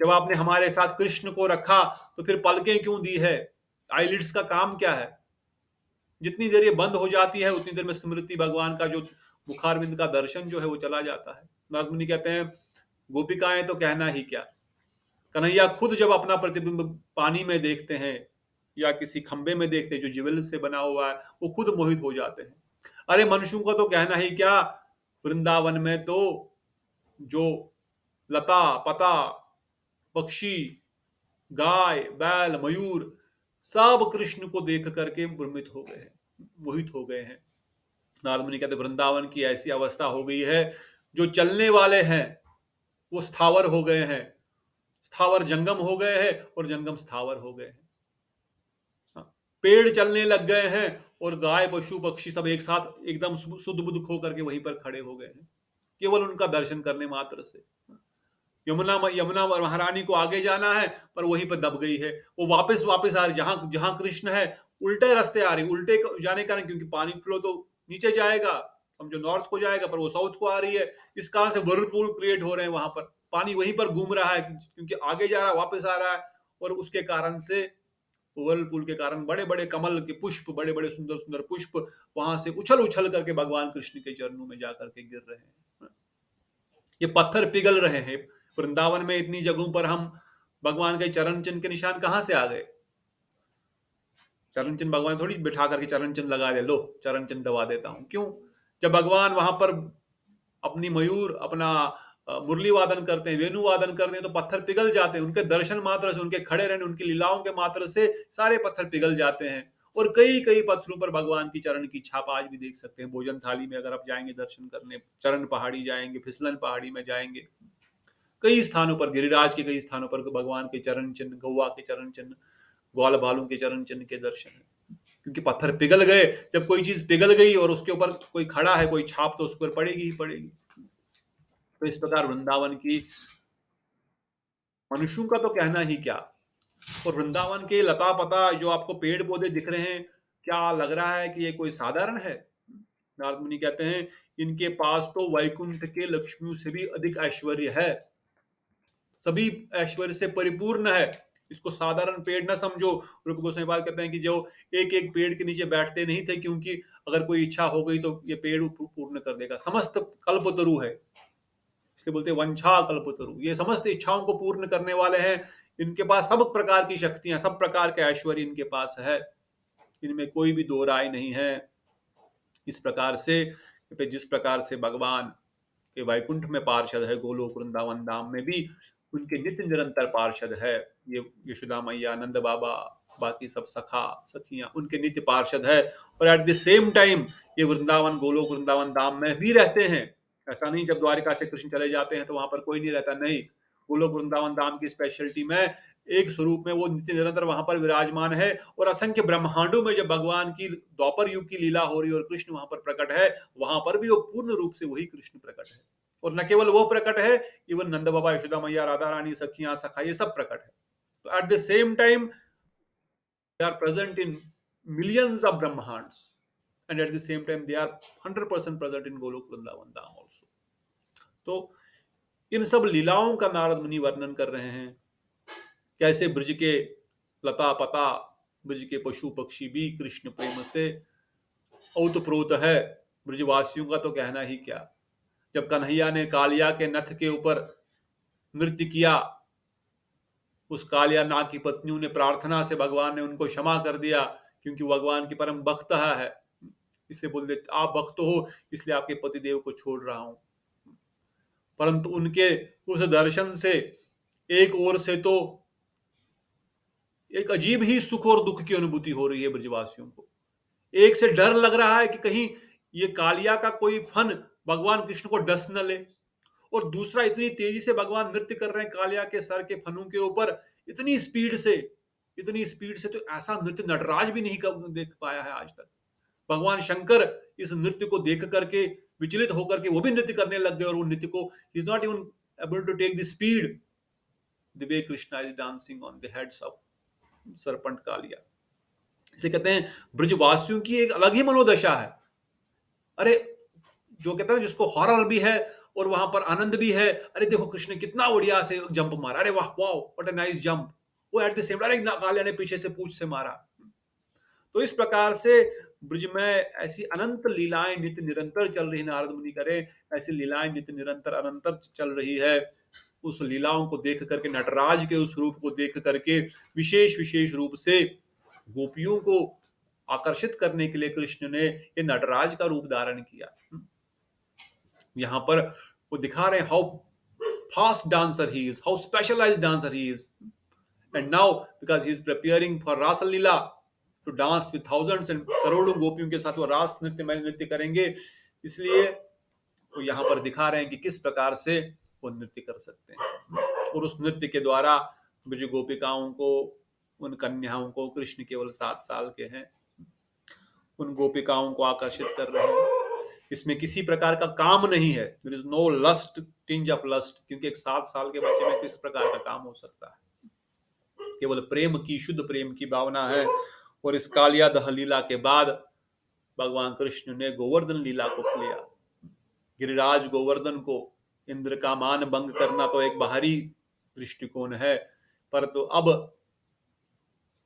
जब आपने हमारे साथ कृष्ण को रखा तो फिर पलकें क्यों दी है? आईलिड्स का काम क्या है? जितनी देर ये बंद हो जाती है उतनी देर में स्मृति, भगवान का जो मुखारविंद का दर्शन जो है वो चला जाता है। नारद मुनि कहते हैं, गोपिकाएं तो कहना ही क्या, कन्हैया खुद जब अपना प्रतिबिंब पानी में देखते हैं या किसी खंबे में देखते हैं जो जिवेल से बना हुआ है, वो खुद मोहित हो जाते हैं। अरे मनुष्यों का तो कहना ही क्या, वृंदावन में तो जो लता पता, पक्षी, गाय बैल मयूर, सब कृष्ण को देख करके भ्रमित हो गए हैं, मोहित हो गए हैं। नारद मुनि कहते वृंदावन की ऐसी अवस्था हो गई है, जो चलने वाले हैं वो स्थावर हो गए हैं, स्थावर जंगम हो गए हैं और जंगम स्थावर हो गए हैं। पेड़ चलने लग गए हैं और गाय पशु पक्षी सब एक साथ एकदम शुद्ध बुद्ध खो करके वहीं पर खड़े हो गए हैं, केवल उनका दर्शन करने मात्र से। यमुना यमुना महारानी को आगे जाना है पर वहीं पर दब गई है, वो वापस वापस आ रही, जहां जहां कृष्ण है उल्टे रास्ते आ रही, उल्टे जाने का नहीं, क्योंकि पानी फ्लो तो नीचे जाएगा, समझो नॉर्थ को जाएगा, पर वो साउथ को आ रही है। इस कारण से वर्लपूल क्रिएट हो रहे हैं, वहां पर पानी वहीं पर घूम रहा है, क्योंकि आगे जा रहा है वापस आ रहा है। और उसके कारण से, वर्लपूल के कारण बड़े बड़े कमल के पुष्प, बड़े बड़े सुंदर सुंदर पुष्प वहां से उछल उछल करके भगवान कृष्ण के चरणों में जाकर के गिर रहे हैं। ये पत्थर पिघल रहे हैं। वृंदावन में इतनी जगहों पर हम भगवान के चरण चिन्ह के निशान कहां से आ गए? चरण चिन्ह भगवान थोड़ी बिठा करके चरण चिन्ह लगा दे, लो चरण चिन्ह दबा देता हूं, क्यों? जब भगवान वहां पर अपनी मयूर अपना मुरली वादन करते हैं, वेणु वादन करते हैं, तो पत्थर पिघल जाते हैं। उनके दर्शन मात्र से, उनके खड़े रहने, उनकी लीलाओं के मात्र से सारे पत्थर पिघल जाते हैं। और कई कई पत्थरों पर भगवान की चरण की छाप आज भी देख सकते हैं। भोजन थाली में अगर आप जाएंगे दर्शन करने, चरण पहाड़ी जाएंगे, फिसलन पहाड़ी में जाएंगे, कई स्थानों पर, गिरिराज के कई स्थानों पर भगवान के चरण चिन्ह, गौवा के चरण चिन्ह, ग्वाल बालू के चरण चिन्ह के दर्शन है। क्योंकि पत्थर पिघल गए। जब कोई चीज पिघल गई और उसके ऊपर कोई खड़ा है, कोई छाप, तो उस पर पड़ेगी ही पड़ेगी। तो इस प्रकार वृंदावन की, मनुष्यों का तो कहना ही क्या, और वृंदावन के लता पता जो आपको पेड़ पौधे दिख रहे हैं, क्या लग रहा है कि ये कोई साधारण है? नारद मुनि कहते हैं, इनके पास तो वैकुंठ के लक्ष्मियों से भी अधिक ऐश्वर्य है, सभी ऐश्वर्य से परिपूर्ण है। इसको साधारण पेड़ न समझो। रूप गोस्वामी पाद कहते हैं कि जो एक एक पेड़ के नीचे बैठते नहीं थे, क्योंकि अगर कोई इच्छा हो गई तो ये पेड़ पूर्ण कर देगा, समस्त कल्पतरु है, इसलिए बोलते हैं वंशा कल्पतरु, ये समस्त इच्छाओं को पूर्ण करने वाले हैं। इनके पास सब प्रकार की शक्तियां, सब प्रकार के ऐश्वर्य इनके पास है, इनमें कोई भी दो राय नहीं है। इस प्रकार से जिस प्रकार से भगवान के वैकुंठ में पार्षद है, गोलोक वृंदावन धाम में भी उनके नित्य निरंतर पार्षद है। ये यशोदा मैया, नंद बाबा, बाकी सब सखा सखियां उनके नित्य पार्षद है। और एट द सेम टाइम ये वृंदावन, गोलोक वृंदावन धाम में भी रहते हैं। ऐसा नहीं जब द्वारिका से कृष्ण चले जाते हैं तो वहां पर कोई नहीं रहता, नहीं। गोलोक वृंदावन धाम की स्पेशलिटी में एक स्वरूप में वो नित्य निरंतर वहां पर विराजमान है। और असंख्य ब्रह्मांडों में जब भगवान की द्वापर युग की लीला हो रही है और कृष्ण वहां पर प्रकट है, वहां पर भी वो पूर्ण रूप से वही कृष्ण प्रकट है। और न केवल वो प्रकट है, इवन नंद बाबा, यशोदा मैया, राधा रानी, सखियां सखा, ये सब प्रकट है। तो at the same time they are present in millions of brahmands, and at the same time they are 100% present in Golok Vrindavan Dham also. तो इन सब लीलाओं का नारद मुनि वर्णन कर रहे हैं, कैसे ब्रज के लता पता, ब्रज के पशु पक्षी भी कृष्ण प्रेम से ओतप्रोत है। ब्रजवासियों का तो कहना ही क्या, जब कन्हैया ने कालिया के नथ के ऊपर नृत्य किया, उस कालिया नाग की पत्नियों ने प्रार्थना से भगवान ने उनको क्षमा कर दिया, क्योंकि भगवान की परम भक्त है। इसलिए बोल देते आप भक्त हो, इसलिए आपके पतिदेव को छोड़ रहा हूं। परंतु उनके उस दर्शन से एक ओर से तो एक अजीब ही सुख और दुख की अनुभूति हो रही है ब्रजवासियों को। एक से डर लग रहा है कि कहीं ये कालिया का कोई फन भगवान कृष्ण को डस न ले, और दूसरा इतनी तेजी से भगवान नृत्य कर रहे हैं कालिया के सर के फनों के ऊपर, इतनी स्पीड से, इतनी स्पीड से, तो ऐसा नृत्य नटराज भी नहीं देख पाया है आज तक। भगवान शंकर इस नृत्य को देख करके विचलित होकर के वो भी नृत्य करने लग गए, और वो नृत्य को he is not even able to take the speed the way Krishna is dancing on the heads of serpent Kaliya. इसे कहते हैं ब्रजवासियों की एक अलग ही मनोदशा है। अरे जो कहते हैं जिसको हॉरर भी है और वहां पर आनंद भी है, अरे देखो कृष्ण ने कितना बढ़िया से जंप मारा, अरे वाह वाह व्हाट अ नाइस जंप, वो एट द सेम अरे कालिया ने पीछे से पूंछ से मारा। तो इस प्रकार से ब्रज में ऐसी अनंत लीलाएं नित्य निरंतर चल रही, नारद मुनि करें ऐसी लीलाएं नित्य निरंतर अनंतर चल रही है। उस लीलाओं को देख करके, नटराज के उस रूप को देख करके विशेष विशेष रूप से गोपियों को आकर्षित करने के लिए कृष्ण ने ये नटराज का रूप धारण किया। यहाँ पर वो दिखा रहे हैं how fast dancer he is, how specialized dancer he is, and now because he is preparing for Raas Leela to dance with thousands and करोड़ों गोपियों के साथ वो रास नृत्य में नृत्य करेंगे, इसलिए वो यहाँ पर दिखा रहे हैं कि किस प्रकार से वो नृत्य कर सकते हैं। और उस नृत्य के द्वारा ब्रज गोपिकाओं को, उन कन्याओं को, कृष्ण केवल 7 साल के हैं, उन गोपिकाओं को आकर्षित कर रहे हैं। इसमें किसी प्रकार का काम नहीं है, there is no lust, tinge of lust, क्योंकि एक 7 साल के बच्चे में किस प्रकार का काम हो सकता है। केवल प्रेम की, शुद्ध प्रेम की भावना है। और इस कालिया दह लीला के बाद भगवान कृष्ण ने गोवर्धन लीला को लिया। गिरिराज गोवर्धन को इंद्र का मान भंग करना तो एक बाहरी दृष्टिकोण है, पर तो अब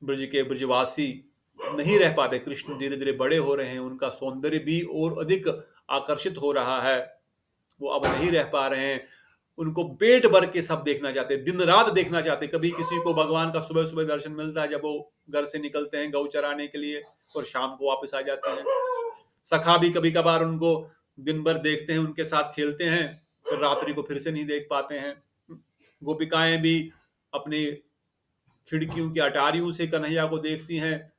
ब्रज के ब्रजवासी नहीं रह पाते। कृष्ण धीरे धीरे बड़े हो रहे हैं, उनका सौंदर्य भी और अधिक आकर्षित हो रहा है, वो अब नहीं रह पा रहे हैं। उनको पेट भर के सब देखना चाहते, दिन रात देखना चाहते। कभी किसी को भगवान का सुबह सुबह दर्शन मिलता है जब वो घर से निकलते हैं गौ चराने के लिए, और शाम को वापस आ जाते हैं। सखा भी कभी कभार उनको दिन भर देखते हैं, उनके साथ खेलते हैं, फिर रात्रि को फिर से नहीं देख पाते हैं। गोपिकाएं भी अपनी खिड़कियों की अटारियों से कन्हैया को देखती हैं,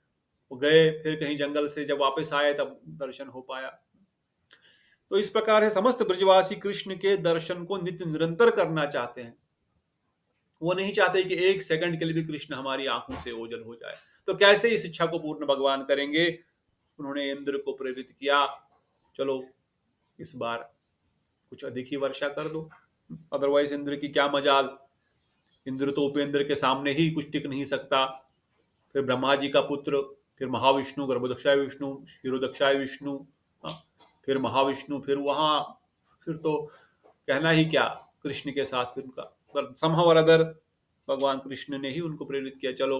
वो गए फिर कहीं जंगल से, जब वापस आए तब दर्शन हो पाया। तो इस प्रकार है समस्त ब्रजवासी कृष्ण के दर्शन को नित्य निरंतर करना चाहते हैं। वो नहीं चाहते कि एक सेकंड के लिए भी कृष्ण हमारी आंखों से ओझल हो जाए। तो कैसे इस इच्छा को पूर्ण भगवान करेंगे? उन्होंने इंद्र को प्रेरित किया, चलो इस बार कुछ अधिक ही वर्षा कर दो, अदरवाइज इंद्र की क्या मजाल। इंद्र तो उपेंद्र के सामने ही कुछ टिक नहीं सकता। फिर ब्रह्मा जी का पुत्र, फिर महाविष्णु, गर्भदक्षाय विष्णु, क्षीरोदक्षाय विष्णु, फिर महाविष्णु, फिर वहां फिर तो कहना ही क्या कृष्ण के साथ। फिर उनका पर समहाउ अदर भगवान कृष्ण ने ही उनको प्रेरित किया, चलो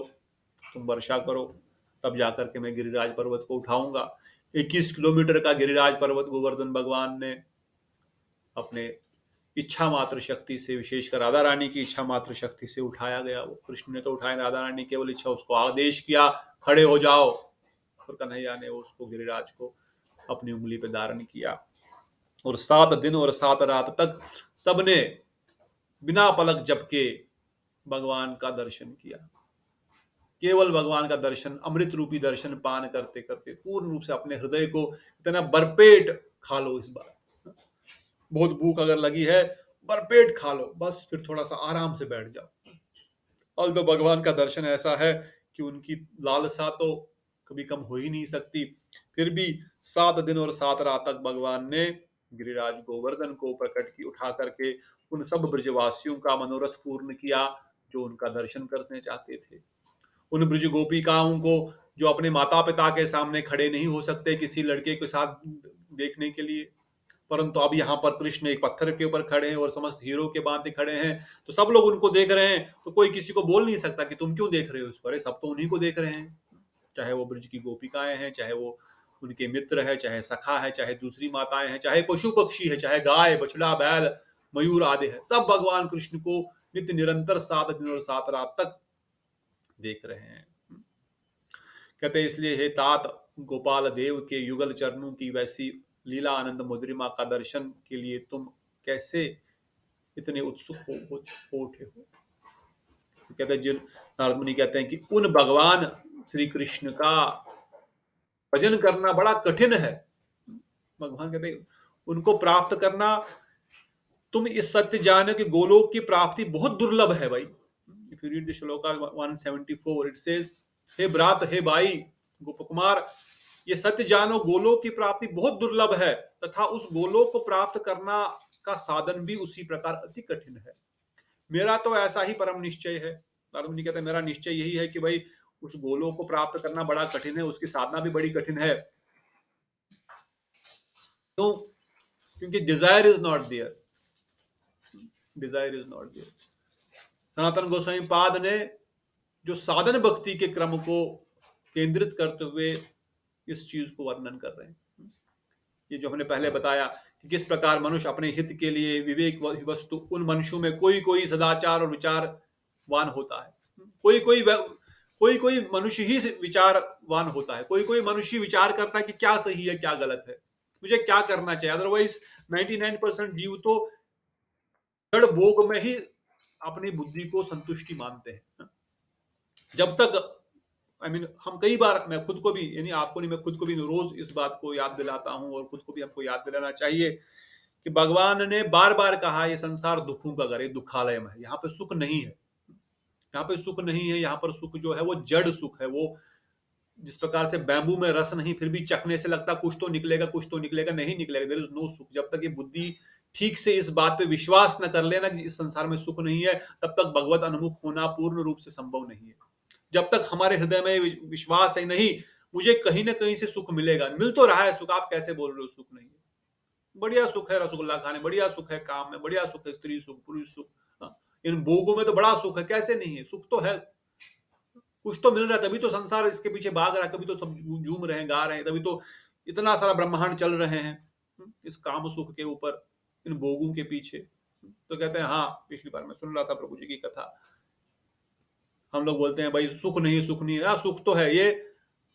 तुम वर्षा करो, तब जाकर के मैं गिरिराज पर्वत को उठाऊंगा। 21 किलोमीटर का गिरिराज पर्वत गोवर्धन भगवान ने अपने इच्छा मात्र शक्ति से, विशेषकर राधा रानी की इच्छा मात्र शक्ति से उठाया गया। वो कृष्ण ने तो उठाया, राधा रानी केवल इच्छा, उसको आदेश किया खड़े हो जाओ, और कन्हैया ने उसको, गिरिराज को अपनी उंगली पे धारण किया। और 7 दिन और 7 रात तक सबने बिना पलक झपके भगवान का दर्शन किया। केवल भगवान का दर्शन, अमृत रूपी दर्शन पान करते करते पूर्ण रूप से अपने हृदय को इतना भरपेट खा लो। इस बार बहुत भूख अगर लगी है, भरपेट खा लो, बस फिर थोड़ा सा आराम से बैठ जाओ। और तो भगवान का दर्शन ऐसा है कि उनकी लालसा तो कभी कम हो ही नहीं सकती। फिर भी 7 दिन और 7 रात तक भगवान ने गिरिराज गोवर्धन को प्रकट की, उठा करके उन सब ब्रजवासियों का मनोरथ पूर्ण किया जो उनका दर्शन करने चाहते थे। उन ब्रज गोपिकाओं को जो अपने माता पिता के सामने खड़े नहीं हो सकते किसी लड़के के साथ देखने के लिए, परंतु अब यहाँ पर कृष्ण एक पत्थर के ऊपर खड़े हैं और समस्त हीरो के बांधे खड़े हैं, तो सब लोग उनको देख रहे हैं। तो कोई किसी को बोल नहीं सकता कि तुम क्यों देख रहे हो इसको, अरे सब तो उन्हीं को देख रहे हैं। चाहे वो ब्रज की गोपिकाएं हैं, चाहे वो उनके मित्र है, चाहे सखा है, चाहे दूसरी माताएं हैं, चाहे पशु पक्षी है, चाहे गाय बछड़ा बैल मयूर आदि है, सब भगवान कृष्ण को नित्य निरंतर 7 दिन और 7 रात तक देख रहे हैं। कहते इसलिए हे तात, गोपाल देव के युगल चरणों की वैसी लीला आनंद मधुरिमा का दर्शन के लिए तुम कैसे इतने उत्सुक हो उठे हो। तो कहते हैं, जिन नारद मुनि कहते हैं कि उन भगवान श्री कृष्ण का भजन करना बड़ा कठिन है। भगवान कहते हैं उनको प्राप्त करना, तुम इस सत्य जानो कि गोलोक की प्राप्ति बहुत दुर्लभ है भाई। If you read the shloka 174 it says, हे ब्रात, हे भाई गोप कुमार, ये सत्य जानो गोलोक की प्राप्ति बहुत दुर्लभ है, तथा उस गोलोक को प्राप्त करना का साधन भी उसी प्रकार अति कठिन है। मेरा तो ऐसा ही परम निश्चय है। नारद मुनि कहते हैं मेरा निश्चय यही है कि भाई उस गोलोक को प्राप्त करना बड़ा कठिन है, उसकी साधना भी बड़ी कठिन है। क्यों? क्योंकि desire is not there, desire is not there. Sanatan Goswami Pad ने जो साधन भक्ति के क्रम को केंद्रित करते हुए इस चीज को वर्णन कर रहे हैं। ये जो हमने पहले बताया कि किस प्रकार मनुष्य अपने हित के लिए विवेक वस्तु, उन मनुष्यों में कोई कोई सदाचार और विचारवान होता है, कोई कोई मनुष्य ही विचारवान होता है, कोई कोई मनुष्य विचार करता है कि क्या सही है क्या गलत है, मुझे क्या करना चाहिए। अदरवाइज 99% जीव तो जड़ भोग में ही अपनी बुद्धि को संतुष्टि मानते हैं। जब तक हम कई बार, मैं खुद को भी, यानी आपको नहीं, मैं खुद को भी रोज इस बात को याद दिलाता हूं और खुद को भी हमको याद दिलाना चाहिए कि भगवान ने बार बार कहा ये संसार दुखों का घर है, दुखालय है, यहाँ पे सुख नहीं है, यहाँ पे सुख नहीं है। यहाँ पर सुख जो है वो जड़ सुख है। वो जिस प्रकार से बैम्बू में रस नहीं, फिर भी चखने से लगता कुछ तो निकलेगा, कुछ तो निकलेगा, नहीं निकलेगा। देयर इज नो सुख। जब तक ये बुद्धि ठीक से इस बात पे विश्वास न कर लेना कि इस संसार में सुख नहीं है, तब तक भगवत अनुमुख होना पूर्ण रूप से संभव नहीं है। जब तक हमारे हृदय में विश्वास है नहीं मुझे कहीं ना कहीं से सुख मिलेगा, मिल तो रहा है सुख, आप कैसे बोल रहे हो सुख नहीं है? बढ़िया सुख है रसगुल्ला खाने, बढ़िया सुख है काम में, बढ़िया सुख है स्त्री सुख, पुरुष सुख। हाँ, इन भोगों में तो बड़ा सुख है, कैसे नहीं है? सुख तो है, कुछ तो मिल रहा है, तभी तो संसार इसके पीछे भाग रहा है, तभी तो सब झूम रहे हैं, गा रहे हैं, तभी तो इतना सारा ब्रह्मांड चल रहे हैं इस काम सुख के ऊपर, इन भोगों के पीछे। तो कहते हैं हाँ, पिछली बार मैं सुन रहा था प्रभु जी की कथा, हम लोग बोलते हैं भाई सुख नहीं, सुख नहीं है। हाँ, सुख तो है। ये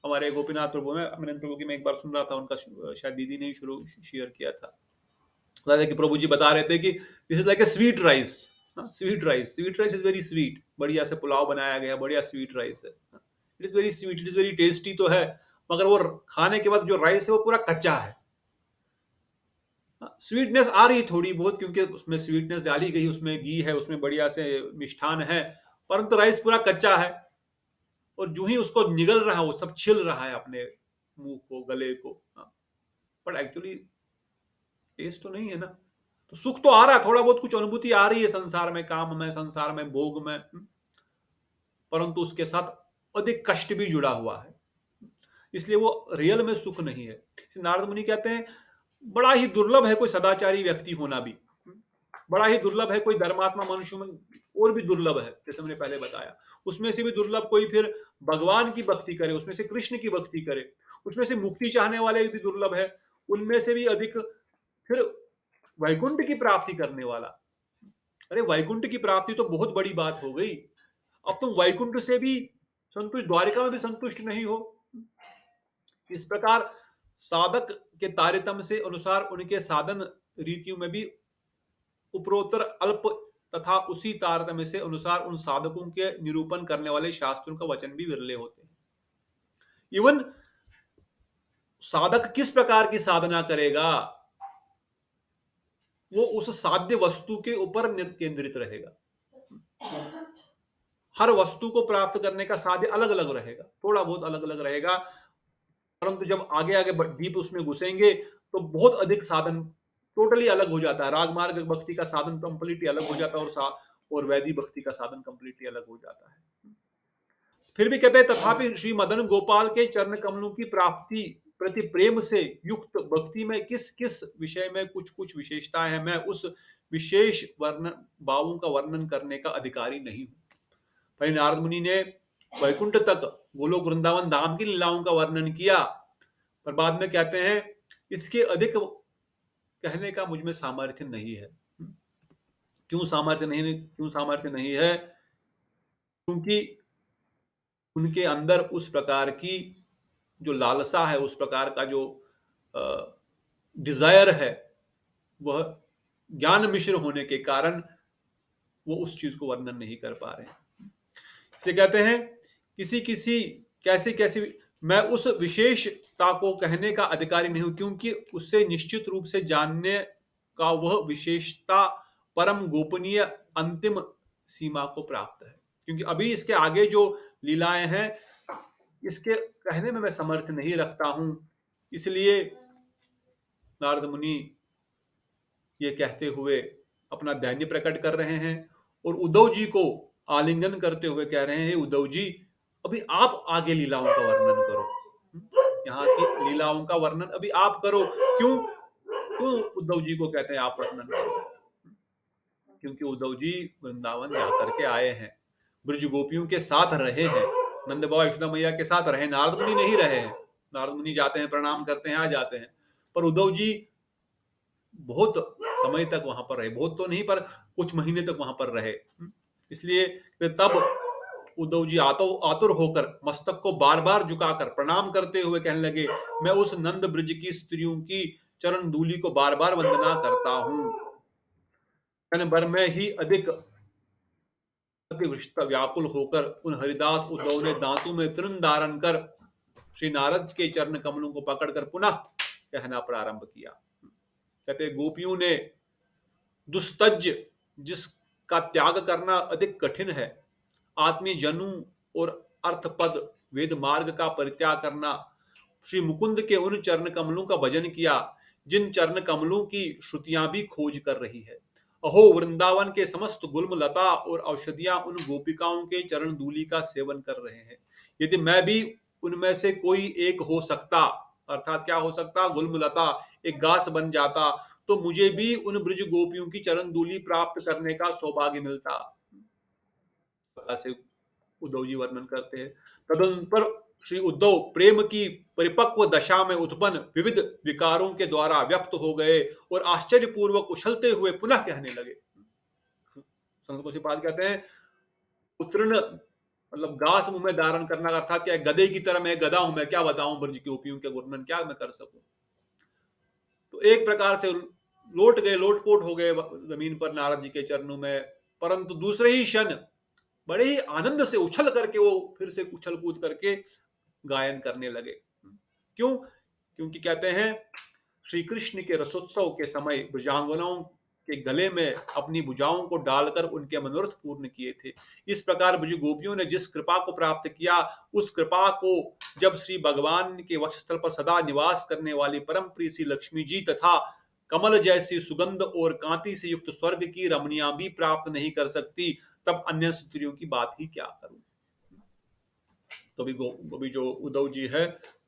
हमारे गोपीनाथ प्रभु में, अमरेंद्र प्रभु की मैं एक बार सुन रहा था, उनका शायद दीदी ने ही शुरू शेयर किया था, कि प्रभु जी बता रहे थे कि this is like a sweet rice. Sweet rice, sweet rice is very sweet, बढ़िया से पुलाव बनाया गया, बढ़िया स्वीट राइस है, it is very sweet, it is very tasty तो है, मगर वो खाने के बाद जो राइस है वो पूरा कच्चा है। स्वीटनेस आ रही थोड़ी बहुत क्योंकि उसमें स्वीटनेस डाली गई, उसमें घी है, उसमें बढ़िया से मिष्ठान है, परंतु राइस पूरा कच्चा है। और जो ही उसको निगल रहा है वो सब छिल रहा है अपने मुंह को, गले को, बट एक्चुअली टेस्ट तो नहीं है ना। तो सुख तो आ रहा है, थोड़ा बहुत कुछ अनुभूति आ रही है संसार में, काम में, संसार में, भोग में, परंतु उसके साथ अधिक कष्ट भी जुड़ा हुआ है, इसलिए वो रियल में सुख नहीं है। नारद मुनि कहते हैं बड़ा ही दुर्लभ है कोई सदाचारी व्यक्ति होना भी, बड़ा ही दुर्लभ है कोई धर्मात्मा मनुष्य में, और भी दुर्लभ है, जैसे मैंने पहले बताया। उसमें से भी दुर्लभ कोई फिर भगवान की भक्ति करे, उसमें से कृष्ण की भक्ति करे, उसमें से मुक्ति चाहने वाले भी दुर्लभ है, उनमें से भी अधिक फिर वैकुंठ की प्राप्ति करने वाला। अरे वैकुंठ की प्राप्ति तो बहुत बड़ी बात हो गई, अब तुम वैकुंठ से भी संतुष्ट, द्वारिका में भी संतुष्ट नहीं हो। इस प्रकार साधक के तारतम्य से अनुसार उनके साधन रीतियों में भी उपरोत्तर अल्प तथा उसी तारतम्य से अनुसार उन साधकों के निरूपण करने वाले शास्त्रों का वचन भी विरले होते हैं। इवन साधक किस प्रकार की साधना करेगा वो उस साध्य वस्तु के ऊपर केंद्रित रहेगा। हर वस्तु को प्राप्त करने का साध्य अलग अलग रहेगा, थोड़ा बहुत अलग अलग रहेगा, परंतु जब आगे आगे डीप उसमें घुसेंगे तो बहुत अधिक साधन टोटली अलग हो जाता है। राग मार्ग भक्ति का साधन कंप्लीटली अलग हो जाता है और वैदिक भक्ति का साधन कंप्लीटली अलग हो जाता है। फिर भी कहते हैं तथापि श्री मदन गोपाल के चरण कमलों की प्राप्ति प्रति प्रेम से युक्त भक्ति में किस किस विषय में कुछ कुछ विशेषताएं हैं, मैं उस विशेष वर्णन भावों का वर्णन करने का अधिकारी नहीं हूं। भाई नारद मुनि ने वैकुंठ तक गोलोक वृंदावन धाम की लीलाओं का वर्णन किया, पर बाद में कहते हैं इसके अधिक कहने का मुझ में सामर्थ्य नहीं है। क्यों सामर्थ्य नहीं है? क्योंकि उनके अंदर उस प्रकार की जो लालसा है, उस प्रकार का जो डिजायर है, वह ज्ञान मिश्र होने के कारण वो उस चीज को वर्णन नहीं कर पा रहे हैं। इसलिए कहते हैं किसी किसी कैसी कैसी मैं उस विशेषता को कहने का अधिकारी नहीं हूं, क्योंकि उससे निश्चित रूप से जानने का वह विशेषता परम गोपनीय अंतिम सीमा को प्राप्त है। क्योंकि अभी इसके आगे जो लीलाएं हैं, इसके कहने में मैं समर्थ नहीं रखता हूं। इसलिए नारद मुनि ये कहते हुए अपना दैन्य प्रकट कर रहे हैं और उद्धव जी को आलिंगन करते हुए कह रहे हैं, उद्धव जी अभी आप आगे लीलाओं का वर्णन करो, यहाँ की लीलाओं का वर्णन अभी आप करो। क्यों क्यों उद्धव जी को कहते हैं आप वर्णन करो? क्योंकि उद्धव जी वृंदावन जाकर के आए हैं, ब्रज गोपियों के साथ रहे हैं, नंद बाबा यशोदा मैया के साथ रहे, नारद मुनि नहीं रहे हैं। नारद मुनि जाते हैं, प्रणाम करते हैं, आ जाते हैं, पर उद्धव जी बहुत समय तक वहां पर रहे, बहुत तो नहीं पर कुछ महीने तक वहां पर रहे। इसलिए तब उद्धव जी आतुर होकर मस्तक को बार बार झुकाकर प्रणाम करते हुए कहने लगे, मैं उस नंद ब्रज की स्त्रियों की चरण धूलि को बार बार वंदना करता हूं। क्षण भर में ही अधिक अतिवृष्ट व्याकुल होकर उन हरिदास उद्धव ने दांतों में तृण धारण कर श्री नारद के चरण कमलों को पकड़कर पुनः कहना प्रारंभ किया। कहते गोपियों ने दुस्तज जिसका त्याग करना अधिक कठिन है, आत्मीय जनु और अर्थपद वेद मार्ग का परित्याग करना, श्री मुकुंद के उन चरण कमलों का भजन किया जिन चरण कमलों की श्रुतियां भी खोज कर रही है। अहो वृंदावन के समस्त गुल्म लता और औषधियां उन गोपिकाओं के चरण धूलि का सेवन कर रहे हैं। यदि मैं भी उनमें से कोई एक हो सकता, अर्थात क्या हो सकता, गुल्म लता एक घास बन जाता, तो मुझे भी उन ब्रज गोपियों की चरण धूलि प्राप्त करने का सौभाग्य मिलता। से उद्धव जी वर्णन करते हैं। तदनंतर श्री उद्धव प्रेम की परिपक्व दशा में उत्पन्न विविध विकारों के द्वारा व्यक्त हो गए और आश्चर्यपूर्वक उछलते हुए पुनः कहने लगे। संत तुलसीपाद कहते हैं, उत्तीर्ण मतलब घास मुंह में धारण करना, अर्थात क्या, गधे की तरह मैं गधा हूं, मैं क्या बताऊं ब्रज की गोपियों के वर्णन, क्या मैं कर सकूं। तो एक प्रकार से लौट गए, लोटपोट हो गए जमीन पर नारद जी के चरणों में, परंतु दूसरे ही क्षण बड़े ही आनंद से उछल करके वो फिर से उछल कूद करके गायन करने लगे। क्यों? क्योंकि कहते हैं श्री कृष्ण के रसोत्सव के समय ब्रजांगनाओं के गले में अपनी भुजाओं को डालकर उनके मनोरथ पूर्ण किए थे। इस प्रकार ब्रज गोपियों ने जिस कृपा को प्राप्त किया, उस कृपा को जब श्री भगवान के वक्षस्थल पर सदा निवास करने वाली परम प्रिय श्री लक्ष्मी जी तथा कमल जैसी सुगंध और कांति से युक्त स्वर्ग की रमणियां भी प्राप्त नहीं कर सकती, तब अन्य स्त्रियों की बात ही क्या करूं। तो अभी जो उद्धव जी है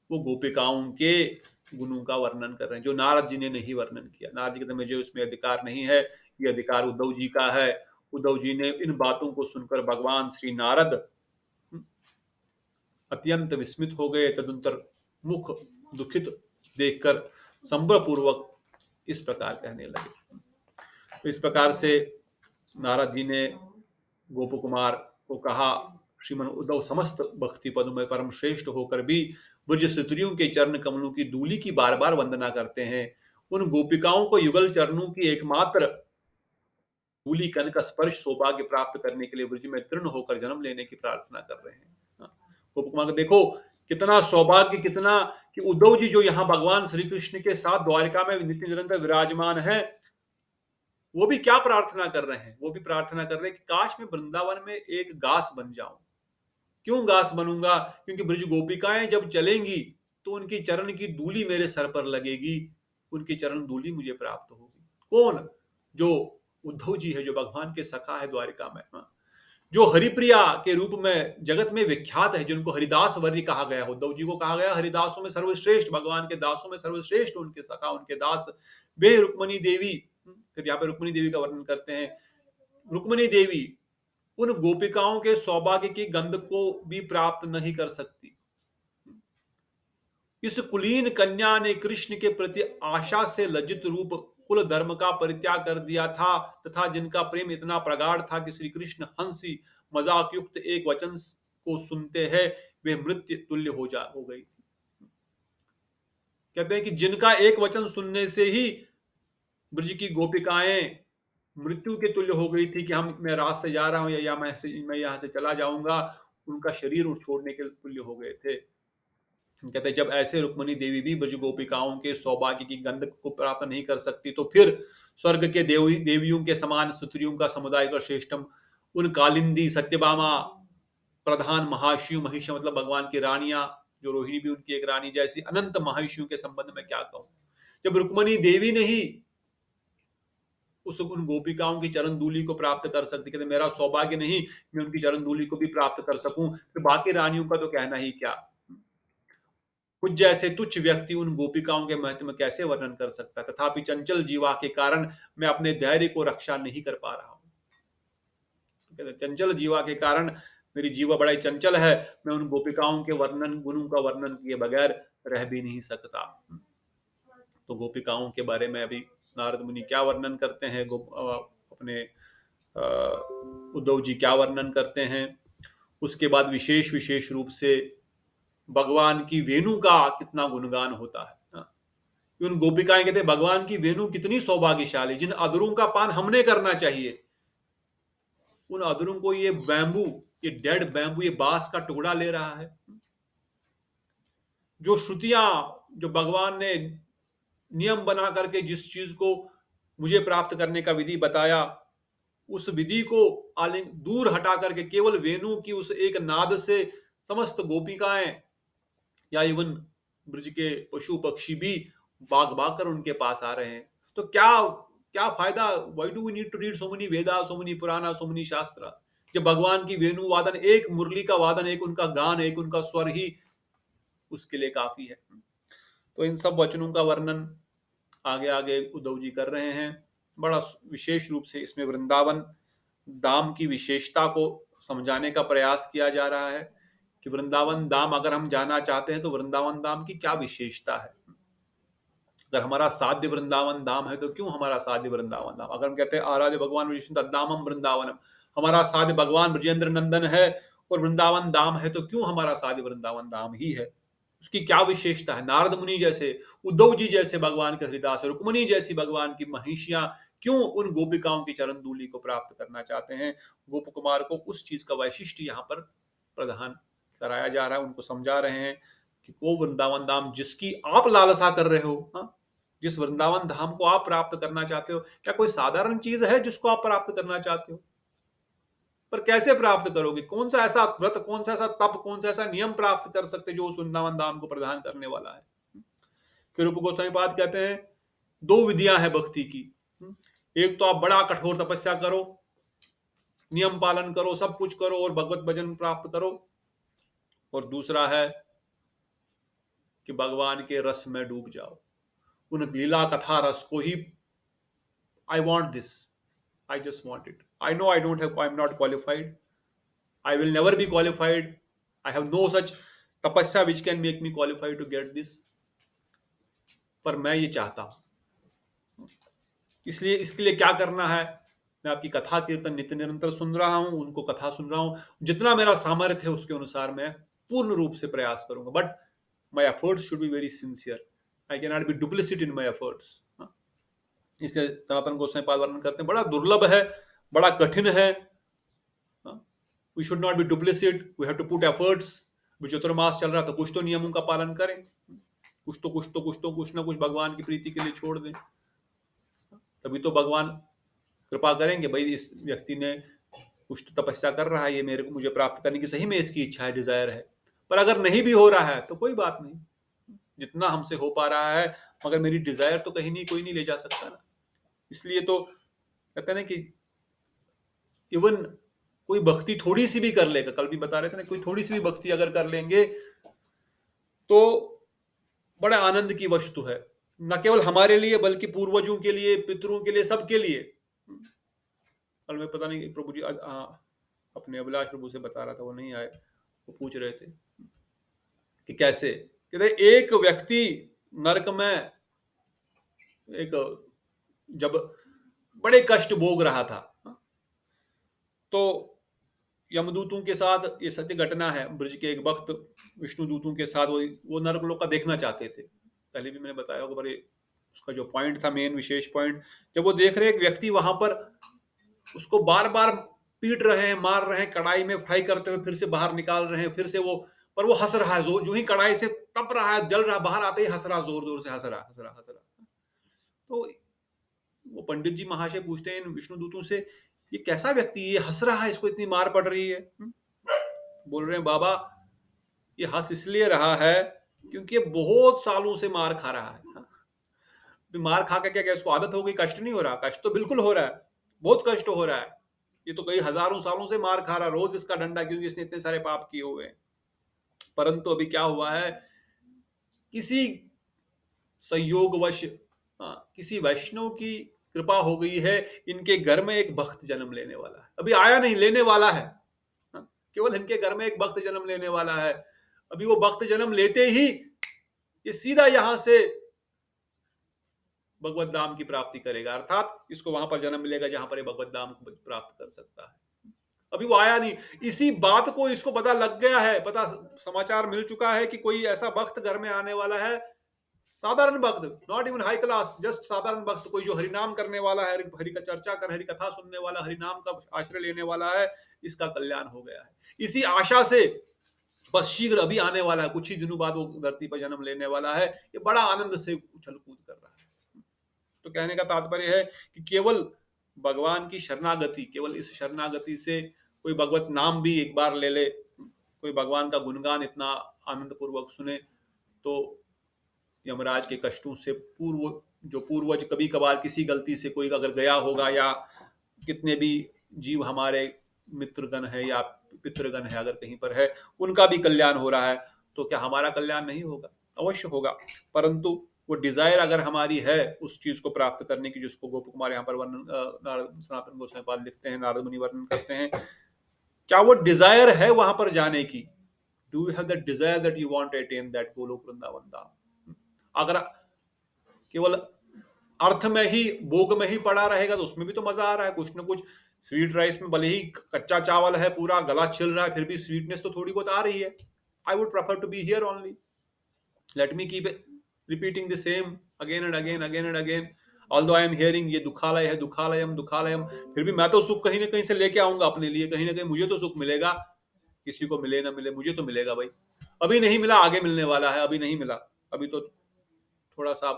वो गोपिकाओं के गुणों का वर्णन कर रहे हैं, जो नारद जी ने नहीं वर्णन किया। नारद जी कहते मुझे उसमें अधिकार नहीं है, ये अधिकार उद्धव जी का है। उद्धव जी ने इन बातों को सुनकर भगवान श्री नारद अत्यंत विस्मित हो गए। तदंतर मुख दुखित देखकर संबल पूर्वक इस प्रकार कहने लगे। तो इस प्रकार से नारद जी ने गोप कुमार को कहा, श्रीमन उद्धव समस्त भक्ति पदों में परम श्रेष्ठ होकर भी ब्रज स्त्रियों के चरण कमलों की धूलि की बार बार वंदना करते हैं। उन गोपिकाओं को युगल चरणों की एकमात्र धूलि कण का स्पर्श सौभाग्य प्राप्त करने के लिए ब्रज में तृण होकर जन्म लेने की प्रार्थना कर रहे हैं। गोप कुमार को देखो कितना सौभाग्य, कितना कि उद्धव जी जो यहाँ भगवान श्री कृष्ण के साथ द्वारिका में नित्य निरंतर विराजमान है, वो भी क्या प्रार्थना कर रहे हैं, वो भी प्रार्थना कर रहे हैं कि काश मैं वृंदावन में एक घास बन जाऊं। क्यों घास बनूंगा? क्योंकि ब्रज गोपिकाएं जब चलेंगी तो उनकी चरण की धूलि मेरे सर पर लगेगी, उनकी चरण धूलि मुझे प्राप्त होगी। कौन? जो उद्धव जी है, जो भगवान के सखा है द्वारिका में, जो हरिप्रिया के रूप में जगत में विख्यात है, जिनको हरिदास वर्य कहा गया। उद्धव जी को कहा गया हरिदासों में सर्वश्रेष्ठ, भगवान के दासों में सर्वश्रेष्ठ उनके सखा, उनके दास वे रुक्मणी देवी। फिर यहाँ पे रुक्मणी देवी का वर्णन करते हैं। रुक्मणी देवी उन गोपिकाओं के सौभाग्य की गंध को भी प्राप्त नहीं कर सकती। इस कुलीन कन्या ने कृष्ण के प्रति आशा से लज्जित रूप कुल धर्म का परित्याग कर दिया था, तथा जिनका प्रेम इतना प्रगाढ़ था कि श्री कृष्ण हंसी मजाक युक्त एक वचन को सुनते हैं वे मृत्यु तुल्य हो गई थी। कहते हैं कि जिनका एक वचन सुनने से ही ब्रज की गोपिकाएं मृत्यु के तुल्य हो गई थी कि मैं रात से जा रहा हूं या मैं यहाँ से चला जाऊंगा, उनका शरीर उठ छोड़ने के तुल्य हो गए थे। कहते हैं जब ऐसे रुक्मणी देवी भी ब्रज गोपिकाओं के सौभाग्य की गंध को प्राप्त नहीं कर सकती, तो फिर स्वर्ग के देवियों के समान स्त्रियों का समुदाय का श्रेष्ठम उन कालिंदी, सत्यभामा, प्रधान महाशिव, महिषा मतलब भगवान की रानियां, जो रोहिणी भी उनकी एक रानी, जैसी अनंत महाशिव के संबंध में क्या कहूं। जब रुक्मणी देवी ने ही उन गोपिकाओं की चरण धूलि को प्राप्त कर सकती, कहते मेरा सौभाग्य नहीं मैं उनकी चरण धूलि को भी प्राप्त कर सकूं, तो बाकी रानियों का तो कहना ही क्या। कुछ जैसे तुच्छ व्यक्ति उन गोपिकाओं के महत्व में कैसे वर्णन कर सकता, तथापि चंचल जीवा के कारण मैं अपने धैर्य को रक्षा नहीं कर पा रहा हूं। चंचल जीवा के कारण मेरी जीवा बड़ा ही चंचल है, मैं उन गोपिकाओं के वर्णन गुणों का वर्णन किए बगैर रह भी नहीं सकता। तो गोपिकाओं के बारे में अभी नारद मुनि क्या वर्णन करते हैं, अपने उद्धव जी क्या वर्णन करते हैं। उसके बाद विशेष विशेष रूप से भगवान की वेणु का कितना गुणगान होता है। उन गोपिकाएं कहते हैं भगवान की वेणु कितनी सौभाग्यशाली, जिन अधरों का पान हमने करना चाहिए, उन अधरों को ये बैम्बू, ये डेड बैम्बू, ये बांस का टुकड़ा ले रहा है। जो श्रुतियां, जो भगवान ने नियम बना करके जिस चीज को मुझे प्राप्त करने का विधि बताया, उस विधि को दूर हटा करके केवल वेणु की उस एक नाद से समस्त गोपिकाएं या इवन ब्रज के पशु पक्षी भी भाग भाग कर उनके पास आ रहे हैं। तो क्या क्या फायदा, why do we need to read so many Veda, so many Purana, so many शास्त्र, जब भगवान की वेणु वादन, एक मुरली का वादन, एक उनका गान, एक उनका स्वर ही उसके लिए काफी है। तो इन सब वचनों का वर्णन आगे आगे उद्धव जी कर रहे हैं। बड़ा विशेष रूप से इसमें वृंदावन धाम की विशेषता को समझाने का प्रयास किया जा रहा है कि वृंदावन धाम अगर हम जाना चाहते हैं तो वृंदावन धाम की क्या विशेषता है। अगर हमारा साध्य वृंदावन धाम है तो क्यों हमारा साध्य वृंदावन धाम, अगर हम कहते हैं आराध्य भगवान तद्दामम वृंदावनम, हमारा साध्य भगवान ब्रजेंद्र नंदन है और वृंदावन धाम है, तो क्यों हमारा साध्य वृंदावन धाम ही है, उसकी क्या विशेषता है। नारद मुनि जैसे, उद्धव जी जैसे भगवान के हरिदास, रुक्मणी जैसी भगवान की महिषियां क्यों उन गोपिकाओं की चरण धूलि को प्राप्त करना चाहते हैं। गोप कुमार को उस चीज का वैशिष्ट यहाँ पर प्रदान कराया जा रहा है, उनको समझा रहे हैं कि वो वृंदावन धाम जिसकी आप लालसा कर रहे हो, हाँ, जिस वृंदावन धाम को आप प्राप्त करना चाहते हो, क्या कोई साधारण चीज है जिसको आप प्राप्त करना चाहते हो। पर कैसे प्राप्त करोगे, कौन सा ऐसा व्रत, कौन सा ऐसा तप, कौन सा ऐसा नियम प्राप्त कर सकते जो उस वृंदावन धाम को प्रदान करने वाला है। फिर रूप गोस्वामी पाद कहते हैं दो विधियां हैं भक्ति की। एक तो आप बड़ा कठोर तपस्या करो, नियम पालन करो, सब कुछ करो और भगवत भजन प्राप्त करो, और दूसरा है कि भगवान के रस में डूब जाओ, उन लीला कथा रस को ही, I want this, I just want it, I know I don't have, I am not qualified, I will never be qualified. I have no such tapasya which can make me qualified to get this. पर मैं ये चाहता हूं, इसलिए इसके लिए क्या करना है, मैं आपकी कथा कीर्तन नित्य निरंतर सुन रहा हूं, उनको कथा सुन रहा हूं, जितना मेरा सामर्थ्य है उसके अनुसार मैं पूर्ण रूप से प्रयास करूंगा, but my efforts should be very sincere, I can not be duplicit in my efforts. इसलिए सनातन गोस्वामी पाद वर्णन करते हैं बड़ा दुर्लभ है, बड़ा कठिन है। We should not be duplicit. We have to put efforts. चतुर्मास चल रहा था, कुछ तो नियमों का पालन करें, कुछ ना कुछ भगवान की प्रीति के लिए छोड़ दें, तभी तो भगवान कृपा करेंगे। भाई इस व्यक्ति ने कुछ तो तपस्या कर रहा है, ये मुझे प्राप्त करने की सही में इसकी इच्छा है, डिजायर है। पर अगर नहीं भी हो रहा है तो कोई बात नहीं, जितना हमसे हो पा रहा है, मगर मेरी डिजायर तो कहीं नहीं, कोई नहीं ले जा सकता ना। इसलिए तो कहते हैं ना कि इवन कोई भक्ति थोड़ी सी भी कर लेगा, कल भी बता रहे थे ना, कोई थोड़ी सी भी भक्ति अगर कर लेंगे तो बड़ा आनंद की वस्तु है, न केवल हमारे लिए बल्कि पूर्वजों के लिए, पितरों के लिए, सबके लिए। कल मैं पता नहीं प्रभु जी अपने अभिलाष प्रभु से बता रहा था, वो नहीं आए, वो पूछ रहे थे कि कैसे, कहते एक व्यक्ति नरक में एक जब बड़े कष्ट भोग रहा था, तो यमदूतों के साथ, ये सत्य घटना है, ब्रज के एक भक्त विष्णु दूतों के साथ वो नरक लोक का देखना चाहते थे। पहले भी मैंने बताया होगा, बड़े उसका जो पॉइंट था, मेन विशेष पॉइंट, जब वो देख रहे एक व्यक्ति वहां पर उसको बार बार पीट रहे हैं, मार रहे हैं, कढ़ाई में फ्राई करते हुए फिर से बाहर निकाल रहे हैं, फिर से वो, पर वो हंस रहा है, जो ही कढ़ाई से तप रहा है, जल रहा, बाहर आते ही हंस रहा, जोर जोर से हंस रहा, हंस रहा, हंस रहा। तो वो पंडित जी महाशय पूछते हैं इन विष्णु दूतों से, ये कैसा व्यक्ति है, ये हंस रहा है, इसको इतनी मार पड़ रही है? बोल रहे हैं बाबा, ये हंस इसलिए रहा है क्योंकि ये बहुत सालों से मार खा रहा है। मार खा के क्या क्या इसको आदत हो गई? कष्ट नहीं हो रहा? कष्ट तो बिल्कुल हो रहा है, बहुत कष्ट हो रहा है। ये तो कई हजारों सालों से मार खा रहा, रोज इसका डंडा, क्योंकि इसने इतने सारे पाप किए हुए हैं। परंतु अभी क्या हुआ है, किसी संयोगवश, किसी वैष्णव की कृपा हो गई है, इनके घर में एक भक्त जन्म लेने वाला है। अभी आया नहीं, लेने वाला है। केवल इनके घर में एक भक्त जन्म लेने वाला है। अभी वो भक्त जन्म लेते ही ये सीधा यहां से भगवत धाम की प्राप्ति करेगा, अर्थात इसको वहां पर जन्म मिलेगा जहां पर ये भगवत धाम को प्राप्त कर सकता है। अभी वो आया नहीं, इसी बात को इसको पता लग गया है, पता समाचार मिल चुका है कि कोई ऐसा भक्त घर में आने वाला है, साधारण भक्त, not even high class, just साधारण भक्त, कोई जो हरिनाम करने वाला है, हरि का चर्चा कर, हरि कथा सुनने वाला, हरिनाम का आश्रय लेने वाला है, इसका कल्याण हो गया है। इसी आशा से बस शीघ्र अभी आने वाला है, कुछ ही दिनों बाद वो धरती पर जन्म लेने वाला है। ये बड़ा आनंद से उछल कूद कर रहा है। तो कहने का तात्पर्य है कि केवल भगवान की शरणागति, केवल इस शरणागति से कोई भगवत नाम भी एक बार ले ले, कोई भगवान का गुणगान इतना आनंद पूर्वक सुने, तो यमराज के कष्टों से जो पूर्वज कभी कभार किसी गलती से कोई अगर गया होगा, या कितने भी जीव हमारे मित्रगण है या पितृगण है अगर कहीं पर है, उनका भी कल्याण हो रहा है, तो क्या हमारा कल्याण नहीं होगा? अवश्य होगा। परंतु वो डिजायर अगर हमारी है उस चीज को प्राप्त करने की, जिसको गोप कुमार यहाँ पर वर्णन सनातन गोस्वामी पाद लिखते हैं, नारद मुनि वर्णन करते हैं, क्या वो डिजायर है वहां पर जाने की? Do you have that desire that you want to attain that Golok Vrindavan Dham? अगर केवल अर्थ में ही, भोग में ही पड़ा रहेगा तो उसमें भी तो मजा आ रहा है, कुछ ना कुछ स्वीट राइस में भले ही कच्चा चावल है, पूरा गला छिल रहा है, फिर भी स्वीटनेस तो थोड़ी बहुत आ रही है। I would prefer to be here only, let me keep repeating the same again and again, again and again, although I am hearing ये दुखालय है, दुखालयम दुखालयम, फिर भी मैं तो सुख कहीं ना कहीं से लेके आऊंगा अपने लिए, कहीं ना कहीं मुझे तो सुख मिलेगा, किसी को मिले ना मिले मुझे तो मिलेगा भाई। अभी नहीं मिला, आगे मिलने वाला है, अभी नहीं मिला, अभी तो थोड़ा सा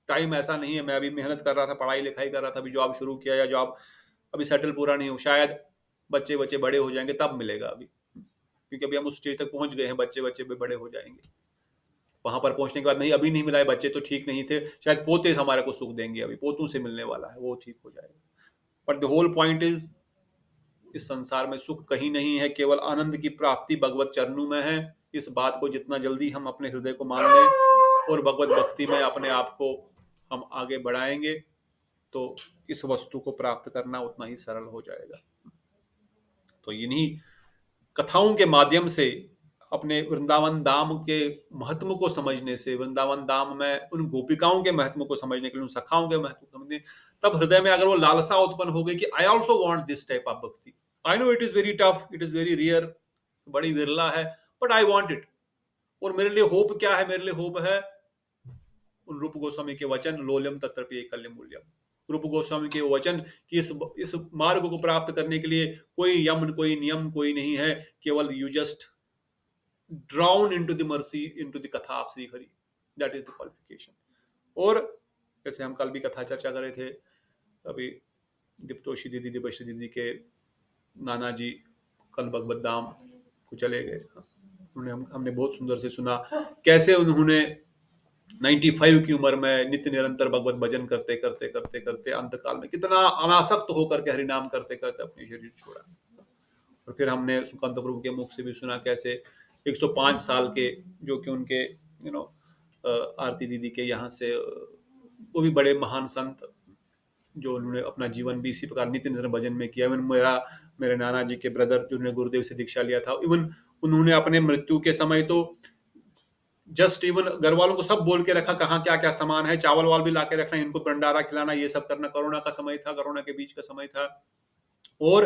टाइम ऐसा नहीं है, मैं अभी मेहनत कर रहा था, पढ़ाई लिखाई कर रहा था, अभी जॉब शुरू किया, या जॉब अभी सेटल पूरा नहीं हो, शायद बच्चे बच्चे बड़े हो जाएंगे तब मिलेगा अभी, क्योंकि अभी हम उस स्टेज तक पहुंच गए हैं, बच्चे बच्चे भी बड़े हो जाएंगे, वहां पर पहुंचने के बाद नहीं, अभी नहीं मिला है, बच्चे तो ठीक नहीं थे, शायद पोते हमारे को सुख देंगे, अभी पोतों से मिलने वाला है, वो ठीक हो जाएगा। But the whole point is, इस संसार में सुख कहीं नहीं है, केवल आनंद की प्राप्ति भगवत चरणों में है। इस बात को जितना जल्दी हम अपने हृदय को मान लें और भगवत भक्ति में अपने आप को हम आगे बढ़ाएंगे, तो इस वस्तु को प्राप्त करना उतना ही सरल हो जाएगा। तो इन्हीं कथाओं के माध्यम से, अपने वृंदावन धाम के महत्व को समझने से, वृंदावन धाम में उन गोपिकाओं के महत्व को समझने के लिए, उन सखाओं के महत्व को समझने, तब हृदय में अगर वो लालसा उत्पन्न हो गई कि I also want this type of bhakti, I know it is very tough, it is very rare, बड़ी विरला है, बट आई वॉन्ट इट। और मेरे लिए होप क्या है? मेरे लिए होप है उन रूप गोस्वामी के वचन, लोल्यम तत्र कल्य मूल्यम, रूप गोस्वामी के वचन कि इस मार्ग को प्राप्त करने के लिए कोई यम, कोई नियम, कोई नहीं है, केवल you just drown into the mercy, into the katha of Shri Hari, that is the qualification. और जैसे हम कल भी कथा चर्चा कर रहे थे, अभी दीप्तोषी दीदी, दिवश्री दीदी के नाना जी कल भगवत धाम को चले गए, हमने बहुत सुंदर से सुना कैसे उन्होंने 95 की उम्र में नित्य निरंतर भगवत भजन करते करते करते करते अंतकाल में कितना अनासक्त होकर के हरिनाम करते करते अपने शरीर छोड़ा। और फिर हमने सुकांत प्रभु के मुख से भी सुना कैसे 105 साल के, जो कि उनके आरती दीदी के यहाँ से, वो भी बड़े महान संत, जो उन्होंने अपना जीवन भी इसी प्रकार नित्य निरंतर भजन में किया। इवन मेरे नाना जी के ब्रदर जिन्होंने गुरुदेव से दीक्षा लिया था, इवन उन्होंने अपने मृत्यु के समय तो जस्ट इवन घर वालों को सब बोल के रखा कहाँ क्या क्या सामान है, चावल वाल भी ला के रखना, इनको भंडारा खिलाना, ये सब करना। कोरोना का समय था, कोरोना के बीच का समय था, और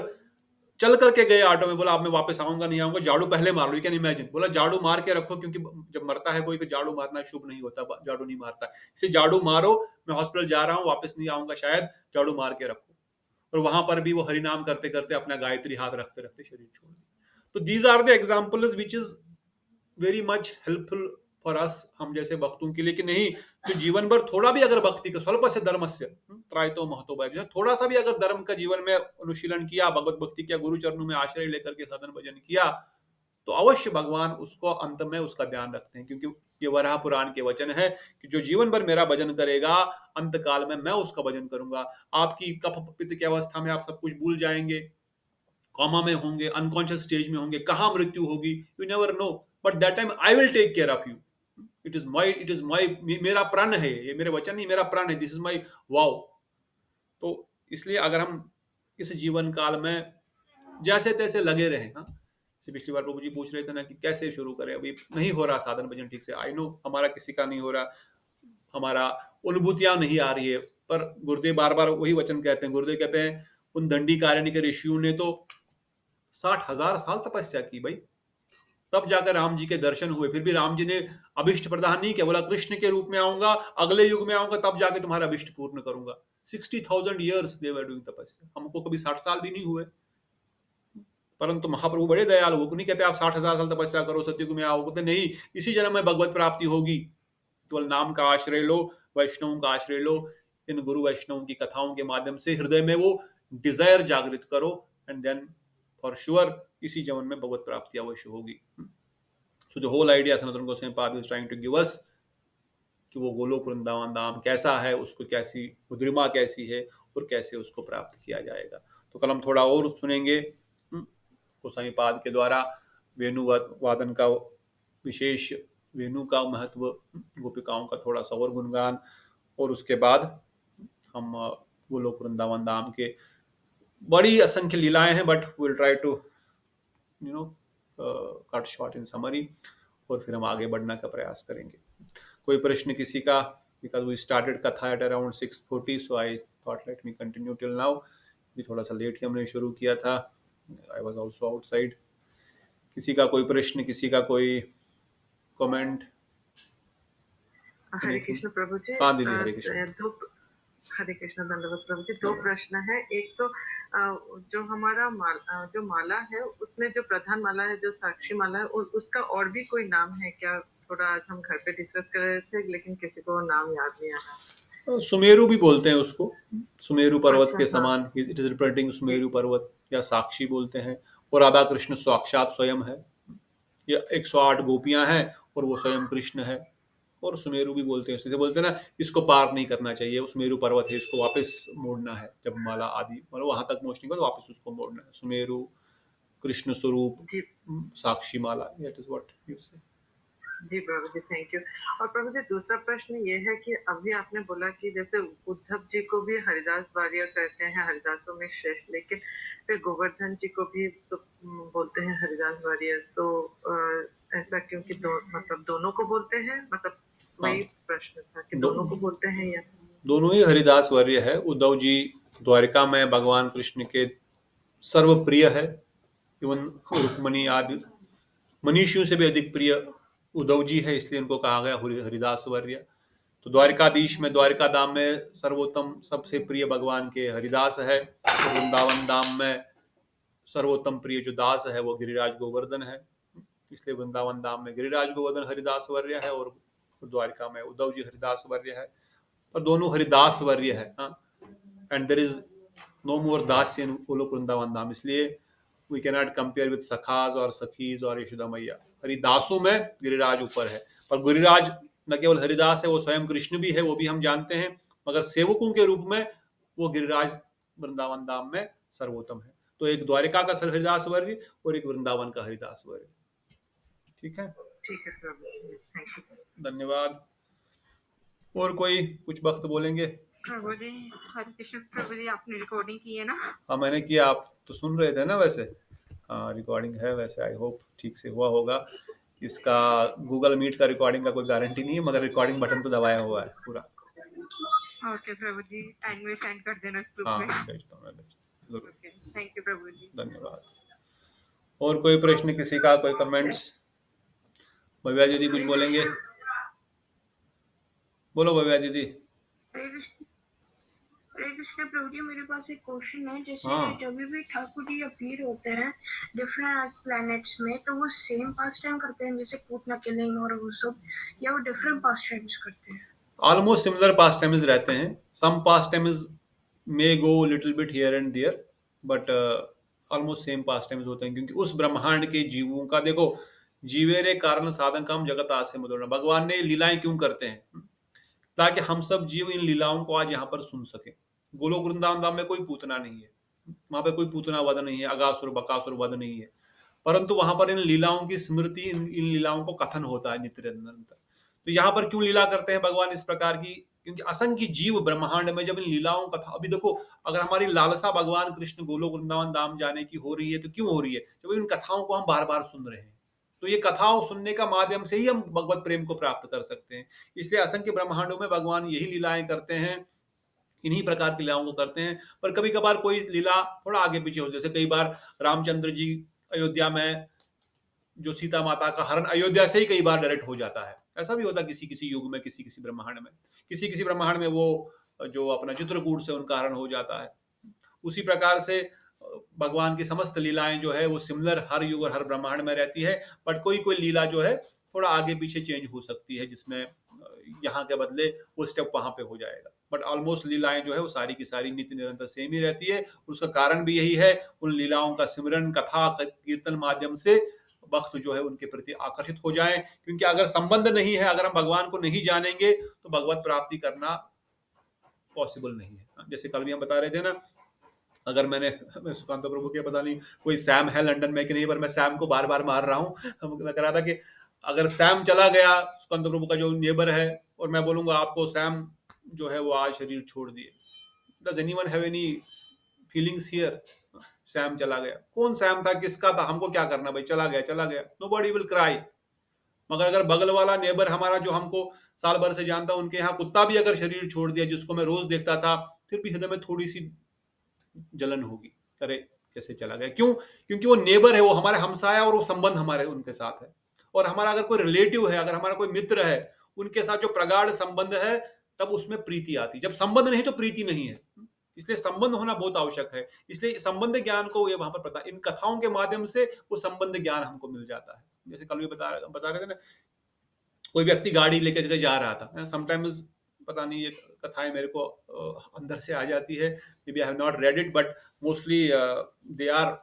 चल करके गए ऑटो में, बोला अब मैं वापस आऊंगा नहीं आऊंगा, झाड़ू पहले मार लो, यू कैन इमेजिन। बोला झाड़ू मार के रखो, क्योंकि जब मरता है कोई तो झाड़ू मारना शुभ नहीं होता, झाड़ू नहीं मारता, इसे झाड़ू मारो, मैं हॉस्पिटल जा रहा हूँ, वापस नहीं आऊंगा शायद, झाड़ू मार के रखो। और वहां पर भी वो हरिनाम करते करते अपना गायत्री हाथ रखते रखते शरीर छोड़ दिया। तो these are the examples which is very much helpful for us, हम जैसे भक्तों के लिए, कि नहीं तो जीवन भर थोड़ा भी अगर भक्ति का स्वल्प से धर्म से त्रायतो महतो भय, थोड़ा सा भी अगर धर्म का जीवन में अनुशीलन किया, भगवत भक्ति किया, गुरु चरणों में आश्रय लेकर के साधन भजन किया, तो अवश्य भगवान उसको अंत में उसका ध्यान रखते हैं। क्योंकि ये वराह पुराण के वचन है कि जो जीवन भर मेरा भजन करेगा, अंत काल में मैं उसका भजन करूंगा। आपकी कफ पित्त की अवस्था में आप सब कुछ भूल जाएंगे, कॉमा में होंगे, अनकॉन्शियस स्टेज में होंगे, कहाँ मृत्यु होगी you never know, but that time I will take care of you. It is my, मेरा प्रण है ये, मेरे वचन नहीं, मेरा प्रण है, दिस इज माई वाव। तो इसलिए अगर हम इस जीवन काल में जैसे तैसे लगे रहे, हाँ, जैसे पिछली बार प्रभु जी पूछ रहे थे ना कि कैसे शुरू करें, अभी नहीं हो रहा साधन भजन ठीक से, आई नो हमारा किसी का नहीं हो रहा, हमारा अनुभूतियां नहीं आ रही है, पर गुरुदेव बार बार वही वचन कहते हैं। गुरुदेव कहते हैं उन दंडीकारण्य के ऋषियों ने तो 60,000 साल तपस्या की भाई, तब जाकर राम जी के दर्शन हुए। फिर भी राम जी ने अभिष्ट प्रदान नहीं किया, बोला कृष्ण के रूप में आऊंगा, अगले युग में आऊंगा, तब जाके तुम्हारा अभिष्ट पूर्ण करूंगा। 60,000 years दे वर डूइंग तपस्या, हमको कभी 60 साल भी नहीं हुए, परंतु महाप्रभु बड़े दयालु, वो नहीं कहते आप 60,000 साल तपस्या करो सतयुग में आओ, बोलते नहीं, इसी जन्म में भगवत प्राप्ति होगी, केवल नाम का आश्रय लो, वैष्णव का आश्रय लो, इन गुरु वैष्णव की कथाओं के माध्यम से हृदय में वो डिजायर जागृत करो, एंड देन फॉर श्योर इसी जीवन में भगवत प्राप्ति अवश्य होगी। So the whole idea Sanatan Goswami Pad is trying to give us कि वो गोलोक वृंदावन धाम कैसा है, उसको कैसी मुद्रिमा कैसी है, और कैसे उसको प्राप्त किया जाएगा। तो कल हम थोड़ा और सुनेंगे गोस्वामी पाद के द्वारा वेणु वादन का विशेष, वेणु का महत्व, गोपिकाओं का थोड़ा सा और गुणगान, और उसके बाद हम गोलोक वृंदावन धाम के बड़ी असंख्य लीलाएं हैं, but will try to you know cut short in summary, और फिर हम आगे बढ़ने का प्रयास करेंगे। कोई प्रश्न किसी का? बिकॉज वी स्टार्टेड कथा at around 6:40, so I thought let me continue till now. भी थोड़ा सा लेट ही हमने शुरू किया था, आई वॉज ऑल्सो आउटसाइड। किसी का कोई प्रश्न, किसी का कोई कमेंट? हरे कृष्ण प्रभु जी। हाँ दीदी, हरे कृष्ण। हरे कृष्ण, धन्यवाद प्रभु जी। दो प्रश्न है। एक तो जो हमारा जो माला है, उसमें जो प्रधान माला है, जो साक्षी माला है, उसका और भी कोई नाम है क्या? थोड़ा आज हम घर पे डिस्कस कर रहे थे, लेकिन किसी को नाम याद नहीं आ रहा। सुमेरु भी बोलते हैं उसको, सुमेरु पर्वत अच्छा, के हाँ। समान, इट इज रिप्रेजेंटिंग सुमेरु पर्वत, या साक्षी बोलते हैं। और राधा कृष्ण साक्षात स्वयं है, या 108 गोपियां हैं और वो स्वयं कृष्ण है। और सुमेरु भी बोलते हैं, जैसे बोलते हैं ना, इसको पार नहीं करना चाहिए, वो सुमेरु पर्वत है, इसको वापस मोड़ना है, जब माला आदि मतलब वहां तक पहुंचने के बाद वापस उसको मोड़ना है। सुमेरु, कृष्ण स्वरूप, जी साक्षी माला, दैट इज व्हाट यू से। जी प्रभु जी, थैंक यू। और प्रभु जी, दूसरा प्रश्न ये है कि अभी आपने बोला कि जैसे उद्धव जी को भी हरिदास वार्य कहते हैं, हरिदासों में श्रेष्ठ, लेकिन फिर गोवर्धन जी को भी तो बोलते हैं हरिदास वार्य, तो ऐसा क्यों कि मतलब दोनों को बोलते हैं? मतलब वही प्रश्न था कि दोनों को बोलते हैं या? दोनों ही हरिदास वर्य है। उद्धव जी द्वारिका में भगवान कृष्ण के सर्वप्रिय है, इवन रुक्मणी आदि मनीषियों से भी अधिक प्रिय उद्धव जी है, इसलिए उनको कहा गया हरिदास वर्य। तो द्वारिकाधीश में, द्वारिका धाम में सर्वोत्तम सबसे प्रिय भगवान के हरिदास है। तो वृंदावन धाम में सर्वोत्तम प्रिय जो दास है वो गिरिराज गोवर्धन है, इसलिए वृंदावन धाम में गिरिराज गोवर्धन हरिदास वर्य है, और द्वारिका में उद्धव जी हरिदास वर्य है। पर दोनों हरिदास वर्य है, and there is no more das in Goloka Vrindavan dham, इसलिए we can not compare with sakhas और सखीज और यशोदा मैया। हरिदासों में गिरिराज ऊपर है, पर गिरिराज न केवल हरिदास है, वो स्वयं कृष्ण भी है, वो भी हम जानते हैं, मगर सेवकों के रूप में वो गिरिराज वृंदावन धाम में सर्वोत्तम है। तो एक द्वारिका का हरिदास वर्य और एक वृंदावन का हरिदास वर्य। ठीक है, ठीक है प्रभु जी, थैंक यू। धन्यवाद। और कोई कुछ वक्त बोलेंगे? प्रभु जी, हरे कृष्ण प्रभु जी, आपने रिकॉर्डिंग की है ना? हाँ मैंने किया, आप तो सुन रहे थे ना वैसे। हाँ रिकॉर्डिंग है वैसे, आई होप ठीक से हुआ होगा। इसका गूगल मीट का रिकॉर्डिंग का कोई गारंटी नहीं है, मगर रिकॉर्डिंग बटन तो दबाया हुआ है पूरा। ओके प्रभु जी, एंड में सेंड कर देना ग्रुप हाँ में। भेजता हूँ, मैं भेजता जरूर। थैंक यू प्रभु जी। धन्यवाद। और कोई प्रश्न किसी का, कोई कमेंट्स? भव्या दीदी कुछ बोलेंगे? बोलो भव्या दीदी। हरे कृष्ण प्रभु जी, मेरे पास एक क्वेश्चन है। जैसे हाँ। जब भी ठाकुर जी अपीयर होते हैं डिफरेंट प्लैनेट्स में, तो वो सेम पास टाइम करते हैं जैसे कूटना किलिंग और वो सब, या वो डिफरेंट पास टाइम्स करते हैं? ऑलमोस्ट सिमिलर पास टाइम्स रहते हैं। Some pastimes may go little bit here and there, but almost same pastimes होते हैं, क्योंकि उस ब्रह्मांड के जीवों का देखो, जीवेरे कारण साधन काम जगत आसे मदोरण, भगवान ने लीलाएं क्यों करते हैं? ताकि हम सब जीव इन लीलाओं को आज यहाँ पर सुन सके। गोलोक वृंदावन धाम में कोई पूतना नहीं है, वहां पे कोई पूतना वध नहीं है, अगासुर बकासुर वध नहीं है, परंतु वहां पर इन लीलाओं की स्मृति, इन लीलाओं को कथन होता है नित्य निरंतर। तो यहाँ पर क्यों लीला करते हैं भगवान इस प्रकार की? क्योंकि असंख्य जीव ब्रह्मांड में जब इन लीलाओं कथा, अभी देखो, अगर हमारी लालसा भगवान कृष्ण गोलोक वृंदावन धाम जाने की हो रही है, तो क्यों हो रही है? जब इन कथाओं को हम बार बार सुन रहे हैं, तो ये कथाओं सुनने का माध्यम से ही हम भगवत प्रेम को प्राप्त कर सकते हैं। इसलिए असंख्य ब्रह्मांडों में भगवान यही लीलाएं करते हैं, इन्हीं प्रकार की लीलाओं को करते हैं। पर कभी कभार कोई लीला थोड़ा आगे पीछे हो, जैसे कई बार रामचंद्र जी अयोध्या में जो सीता माता का हरण अयोध्या से ही कई बार डायरेक्ट हो जाता है। ऐसा भी होता है किसी किसी युग में, किसी किसी ब्रह्मांड में, किसी किसी ब्रह्मांड में वो जो अपना चित्रकूट से उनका हरण हो जाता है। उसी प्रकार से भगवान की समस्त लीलाएं जो है वो सिमिलर हर युग और हर ब्रह्मांड में रहती है, बट कोई कोई लीला जो है थोड़ा आगे पीछे चेंज हो सकती है, जिसमें यहाँ के बदले वो स्टेप वहां पे हो जाएगा। बट ऑलमोस्ट लीलाएं जो है वो सारी की सारी नित्य निरंतर सेम ही रहती है। उसका कारण भी यही है, उन लीलाओं का सिमरन कथा कीर्तन माध्यम से भक्त जो है उनके प्रति आकर्षित हो जाएं। क्योंकि अगर संबंध नहीं है, अगर हम भगवान को नहीं जानेंगे, तो भगवत प्राप्ति करना पॉसिबल नहीं है। जैसे कल भी हम बता रहे थे ना, अगर मैं सुकांत प्रभु के पता नहीं कोई सैम है लंदन में कि नहीं, पर मैं सैम को बार बार मार रहा हूँ। लग रहा था कि अगर सैम चला गया, सुकांत प्रभु का जो नेबर है, और मैं बोलूंगा आपको सैम जो है वो आज शरीर छोड़ दिए, does anyone have any feelings here? Sam चला गया, कौन सैम था, किसका था, हमको क्या करना भाई, चला गया चला गया, नोबडी विल क्राई। मगर अगर बगल वाला नेबर हमारा जो हमको साल भर से जानता, उनके यहाँ कुत्ता भी अगर शरीर छोड़ दिया, जिसको मैं रोज देखता था, फिर भी हृदय में थोड़ी सी जलन होगी, अरे कैसे चला गया। क्यों? क्योंकि वो नेबर है, वो हमारे हमसाया, और वो संबंध हमारे उनके साथ है। और हमारा अगर कोई रिलेटिव है, अगर हमारा कोई मित्र है, उनके साथ जो प्रगाढ़ संबंध है, तब उसमें प्रीति आती। जब संबंध नहीं तो प्रीति नहीं है। इसलिए संबंध होना बहुत आवश्यक है। इसलिए संबंध ज्ञान को ये वहां पर पता, इन कथाओं के माध्यम से वो संबंध ज्ञान हमको मिल जाता है। जैसे कल भी बता रहे थे ना, कोई व्यक्ति गाड़ी लेकर के जा रहा था, समटाइम्स पता नहीं ये कथाएं मेरे को अंदर से आ जाती है, मे be I have not read it, but mostly they are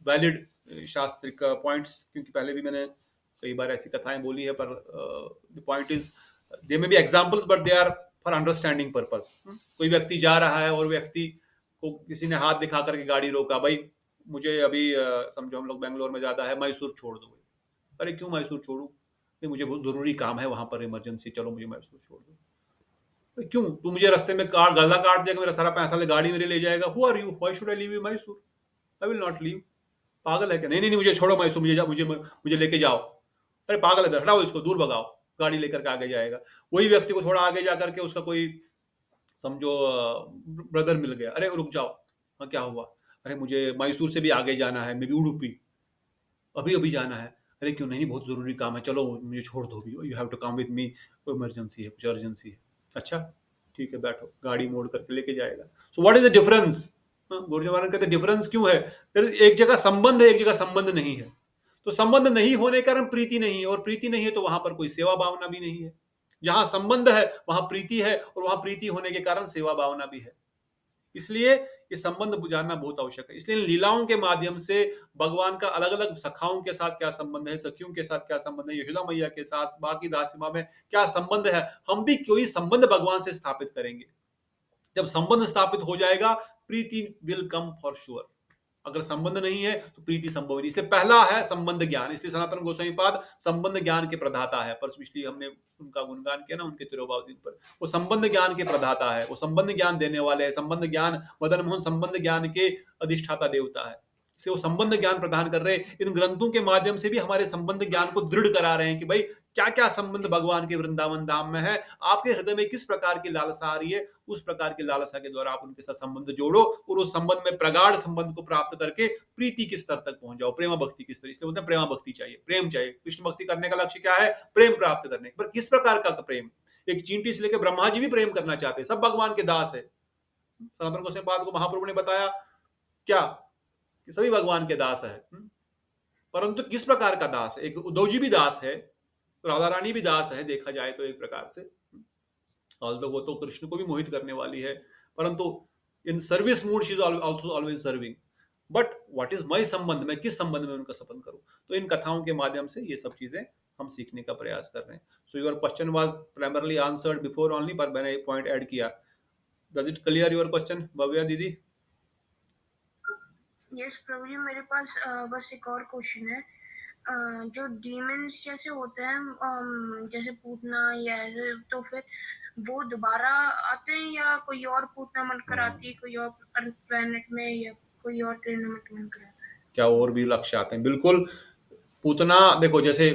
valid shastric points, क्योंकि पहले भी मैंने कई बार ऐसी कथाएं बोली है, पर the point is they may be examples but they are for understanding purpose. कोई व्यक्ति जा रहा है और व्यक्ति को किसी ने हाथ दिखा करके गाड़ी रोका, भाई मुझे अभी समझो हम लोग बेंगलोर में ज्यादा है, मैसूर छोड़ दो। अरे क्यों मैसूर छोड़ू? मुझे बहुत जरूरी काम है वहां पर, इमरजेंसी, चलो मुझे मैसूर छोड़ दो। क्यों? तू मुझे रास्ते में गला काट देगा, मेरा सारा पैसा ले, गाड़ी मेरे ले जाएगा। Who are you? Why should I leave you Mysore? I will not leave. पागल है क्या? नहीं नहीं मुझे छोड़ो मैसूर, मुझे लेके जाओ। अरे पागल है, हटाओ इसको, दूर भगाओ। गाड़ी लेकर के आगे जाएगा। वही व्यक्ति को थोड़ा आगे जाकर के उसका कोई समझो ब्रदर मिल गया, अरे रुक जाओ, हाँ क्या हुआ? अरे मुझे मैसूर से भी आगे जाना है, मे बी उडुपी, अभी अभी जाना है। अरे क्यों? नहीं बहुत जरूरी काम है, चलो मुझे छोड़ दो भी, you have to come with me, emergency है, कुछ अर्जेंसी है। अच्छा ठीक है बैठो, गाड़ी मोड़ करके लेके जाएगा। So what is the difference? Guru Maharaj कहते डिफरेंस क्यों है? एक जगह संबंध है, एक जगह संबंध नहीं है। तो संबंध नहीं होने के कारण प्रीति नहीं है, और प्रीति नहीं है तो वहां पर कोई सेवा भावना भी नहीं है। जहां संबंध है वहां प्रीति है, और वहां प्रीति होने के कारण सेवा भावना भी है। इसलिए ये संबंध जानना बहुत आवश्यक है। इसलिए लीलाओं के माध्यम से भगवान का अलग अलग सखाओं के साथ क्या संबंध है, सखियों के साथ क्या संबंध है, यशोदा मैया के साथ, बाकी दासिमा में क्या संबंध है, हम भी कोई संबंध भगवान से स्थापित करेंगे। जब संबंध स्थापित हो जाएगा, प्रीति विल कम फॉर श्योर। अगर संबंध नहीं है तो प्रीति संभव नहीं। इसलिए पहला है संबंध ज्ञान। इसलिए सनातन गोस्वामी पाद संबंध ज्ञान के प्रदाता है। पर पिछली हमने उनका गुणगान किया ना, उनके तिरुभाव पर, वो संबंध ज्ञान के प्रदाता है, वो संबंध ज्ञान देने वाले हैं। संबंध ज्ञान, मदन मोहन संबंध ज्ञान के अधिष्ठाता देवता है। से वो संबंध ज्ञान प्रदान कर रहे हैं। इन ग्रंथों के माध्यम से भी हमारे संबंध ज्ञान को दृढ़ करा रहे हैं कि भाई क्या क्या संबंध भगवान के वृंदावन धाम में है, आपके हृदय में किस प्रकार की लालसा आ रही है, उस प्रकार की लालसा के द्वारा आप उनके साथ संबंध जोड़ो और उस संबंध में प्रगाढ़ संबंध को प्राप्त करके प्रीति के स्तर तक पहुंच जाओ, प्रेमा भक्ति के स्तर। इसलिए बोलते हैं प्रेमा भक्ति चाहिए, प्रेम चाहिए। कृष्ण भक्ति करने का लक्ष्य क्या है? प्रेम प्राप्त करने। पर किस प्रकार का प्रेम? एक चींटी से लेकर ब्रह्मा जी भी प्रेम करना चाहते हैं, सब भगवान के दास है। सनातन गोस्वामी को महाप्रभु ने बताया क्या कि सभी भगवान के दास है, परंतु किस प्रकार का दास है? एक उद्धव जी भी दास है, राधा रानी भी दास है, देखा जाए तो एक प्रकार से। ऑल्दो वो तो कृष्ण को भी मोहित करने वाली है, परंतु in service mood she is also always serving. But what is my संबंध, मैं किस संबंध में उनका संबंध करूं? तो इन कथाओं के माध्यम से ये सब चीजें हम सीखने का प्रयास कर रहे हैं। So your question was primarily answered before only, पर मैंने एक पॉइंट ऐड किया। Does it clear your question Bhavya दीदी? यस प्रभु जी, मेरे पास बस एक और क्वेश्चन है। जो डीमंस जैसे होते हैं, जैसे पूतना या ऐसे, तो फिर वो दोबारा आते हैं या कोई और पूतना बनकर आती है, कोई और प्लेनेट में, या कोई और टूर्नामेंट बनकर आता है? क्या और भी लक्ष्य आते हैं? बिल्कुल। पूतना देखो, जैसे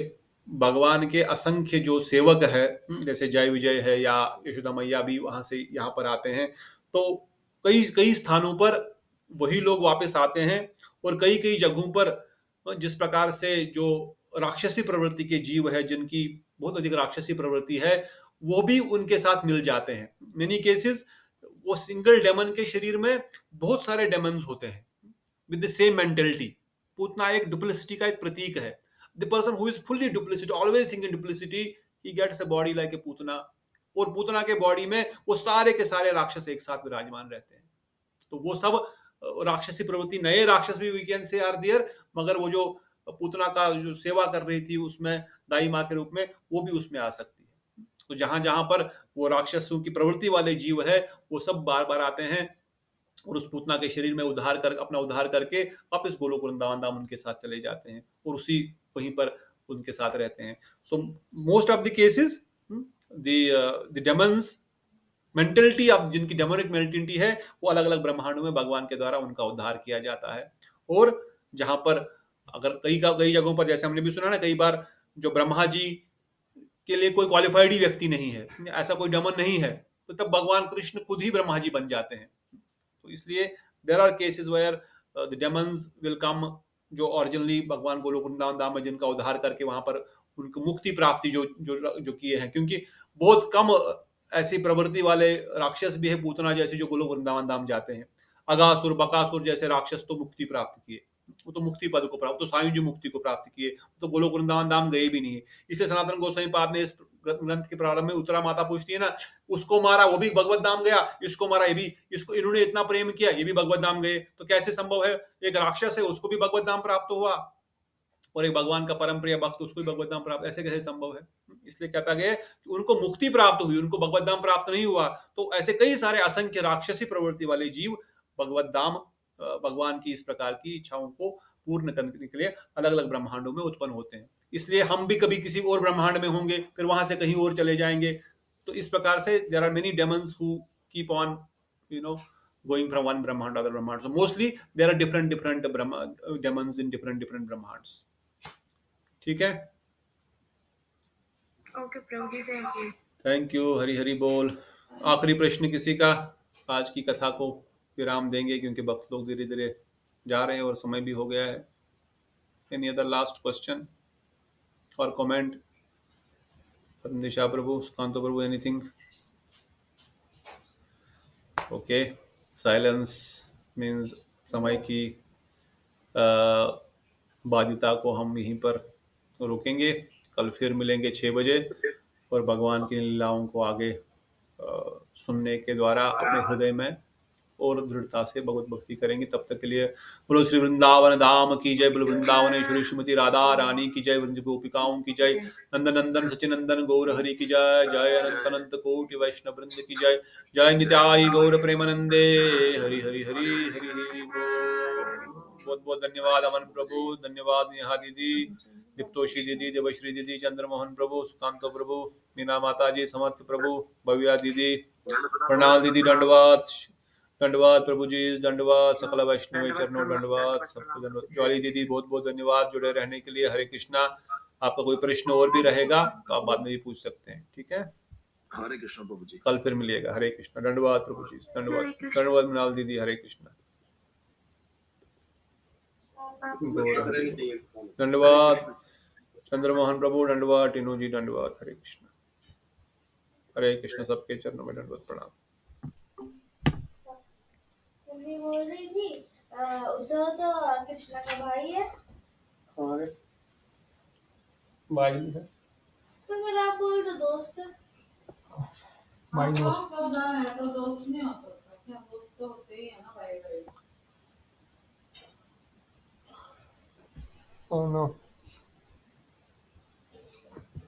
भगवान के असंख्य जो सेवक है, जैसे जय विजय है या यशोदा मैया भी वहां से यहाँ पर आते हैं, तो कई कई स्थानों पर वही लोग वापस आते हैं। और कई कई जगहों पर जिस प्रकार से जो राक्षसी प्रवृत्ति के जीव है, जिनकी बहुत अधिक राक्षसी प्रवृत्ति है, वो भी उनके साथ मिल जाते हैं। मेनी केसेस वो सिंगल डेमन के शरीर में बहुत सारे डेमन्स होते हैं with the same mentality. Putana एक डुप्लिसिटी का एक प्रतीक है। The person who is fully duplicity, always thinking duplicity, he gets a body like a Putana. और पूतना के बॉडी में वो सारे के सारे राक्षस एक साथ विराजमान रहते हैं। तो वो सब राक्षसी प्रवृत्ति, नए राक्षस भी we can say are there, मगर वो जो पूतना का जो सेवा कर रही थी उसमें दाई माँ के रूप में, वो भी उसमें आ सकती है। तो जहां जहां पर वो राक्षसों की प्रवृत्ति वाले जीव है, वो सब बार बार आते हैं और उस पूतना के शरीर में अपना उद्धार करके वापस गोलोक वृंदावन धाम उनके साथ चले जाते हैं और उसी वहीं पर उनके साथ रहते हैं। So most of the cases the Demons mentality, अब जिनकी डेमोनिक मेंटेलिटी है, वो अलग अलग ब्रह्मांडों में भगवान के द्वारा उनका उद्धार किया जाता है। और जहां पर अगर कई जगहों पर, जैसे हमने भी सुना ना, कई बार जो ब्रह्मा जी के लिए कोई क्वालिफाइड ही व्यक्ति नहीं है, ऐसा कोई डेमन नहीं है, तो तब भगवान कृष्ण खुद ही ब्रह्मा जी बन जाते हैं। तो इसलिए there are cases where the demons will come, जो ओरिजिनली भगवान गोलोक वृंदावन धाम में जिनका उद्धार करके वहां पर उनको मुक्ति प्राप्ति जो जो जो किए हैं। क्योंकि बहुत कम ऐसी प्रवृत्ति वाले राक्षस भी है पूतना जैसे जो गोलोक वृंदावन धाम जाते हैं। अगासुर बकासुर जैसे राक्षस तो मुक्ति प्राप्त किए, वो तो मुक्ति पद को प्राप्त, तो सायुज्य मुक्ति को प्राप्त किए, तो गोलोक वृंदावन धाम गए भी नहीं। इसलिए सनातन गोस्वामी पाद ने इस ग्रंथ के प्रारंभ में उत्तरा माता पूछती है ना, उसको मारा वो भी भगवत धाम गया, इसको मारा ये भी, इसको इन्होंने इतना प्रेम किया ये भी भगवत धाम गए, तो कैसे संभव है? एक राक्षस है उसको भी भगवत धाम प्राप्त हुआ और एक भगवान का परम प्रिय भक्त उसको भी भगवत धाम प्राप्त, ऐसे कैसे संभव है? इसलिए कहता गया कि उनको मुक्ति प्राप्त हुई, उनको भगवत धाम प्राप्त नहीं हुआ। तो ऐसे कई सारे असंख्य राक्षसी प्रवृत्ति वाले जीव भगवत धाम, भगवान की इस प्रकार की इच्छाओं को पूर्ण करने के लिए अलग अलग ब्रह्मांडों में उत्पन्न होते हैं। इसलिए हम भी कभी किसी और ब्रह्मांड में होंगे, फिर वहां से कहीं और चले जाएंगे। तो इस प्रकार से there are many demons who keep on going from one brahmand to other brahmand. So mostly there are different demons in different brahmands. ठीक है? ओके प्रभु जी, thank you. Thank you. Hari Hari बोल। आखिरी प्रश्न किसी का? आज की कथा को विराम देंगे क्योंकि भक्त लोग धीरे धीरे जा रहे हैं और समय भी हो गया है। एनी अदर लास्ट क्वेश्चन और कमेंट? निशा प्रभु, सुकांतो प्रभु, एनीथिंग? ओके, साइलेंस मीन्स समय की बाध्यता को हम यहीं पर रोकेंगे। कल फिर मिलेंगे 6 बजे और भगवान की लीलाओं को आगे सुनने के द्वारा अपने हृदय में और दृढ़ता से भगवत भक्ति करेंगे। तब तक के लिए बोलो श्री वृंदावन धाम की जय, बोलो वृंदावनेश्वरी श्रीमती राधा रानी की जय, वृंद गोपिकाओं की जय, नंदन नंदन सचिनंदन गौर हरि की जय, जय अनंत अनंत कोटि वैष्णव वृंद की जय, जय नित्याई गौर प्रेमानंदे, हरि हरि हरि हरि हरि। बहुत बहुत धन्यवाद अमन प्रभु, धन्यवाद नेहा दीदी, दीप्तोषी दीदी, देवश्री दीदी, चंद्रमोहन प्रभु, सुकांतो प्रभु, मीना माता जी, समर्थ प्रभु, भव्या दीदी, प्रणाम दीदी, दंडवात, दंडवाद प्रभु जी, दंडवाद सकल वैष्णव चरणों, दंडवाद सबको दंडवाद। ज्वाली दीदी बहुत बहुत धन्यवाद जुड़े रहने के लिए। हरे कृष्णा। आपका कोई प्रश्न और भी रहेगा तो आप बाद में भी पूछ सकते हैं, ठीक है। हरे कृष्ण प्रभु जी। कल फिर मिलिएगा। हरे कृष्णा। दंडवाद प्रभु जी, दंडवाद, हरे कृष्ण। दंडवाद मृणाल दीदी। हरे कृष्णा। दंडवाद चंद्रमोहन प्रभु, दंडवाद टीनू जी, दंडवाद। हरे कृष्णा। हरे कृष्ण। सबके चरणों में दंडवत प्रणाम। मम्मी बोल रही थी उद्धव तो कृष्णा का भाई है। हमारे भाई है तो मेरा आप बोल दो दोस्त है। भाई हो तो दोस्त नहीं हो सकता क्या? दोस्त तो होते ही है ना भाई भाई। नो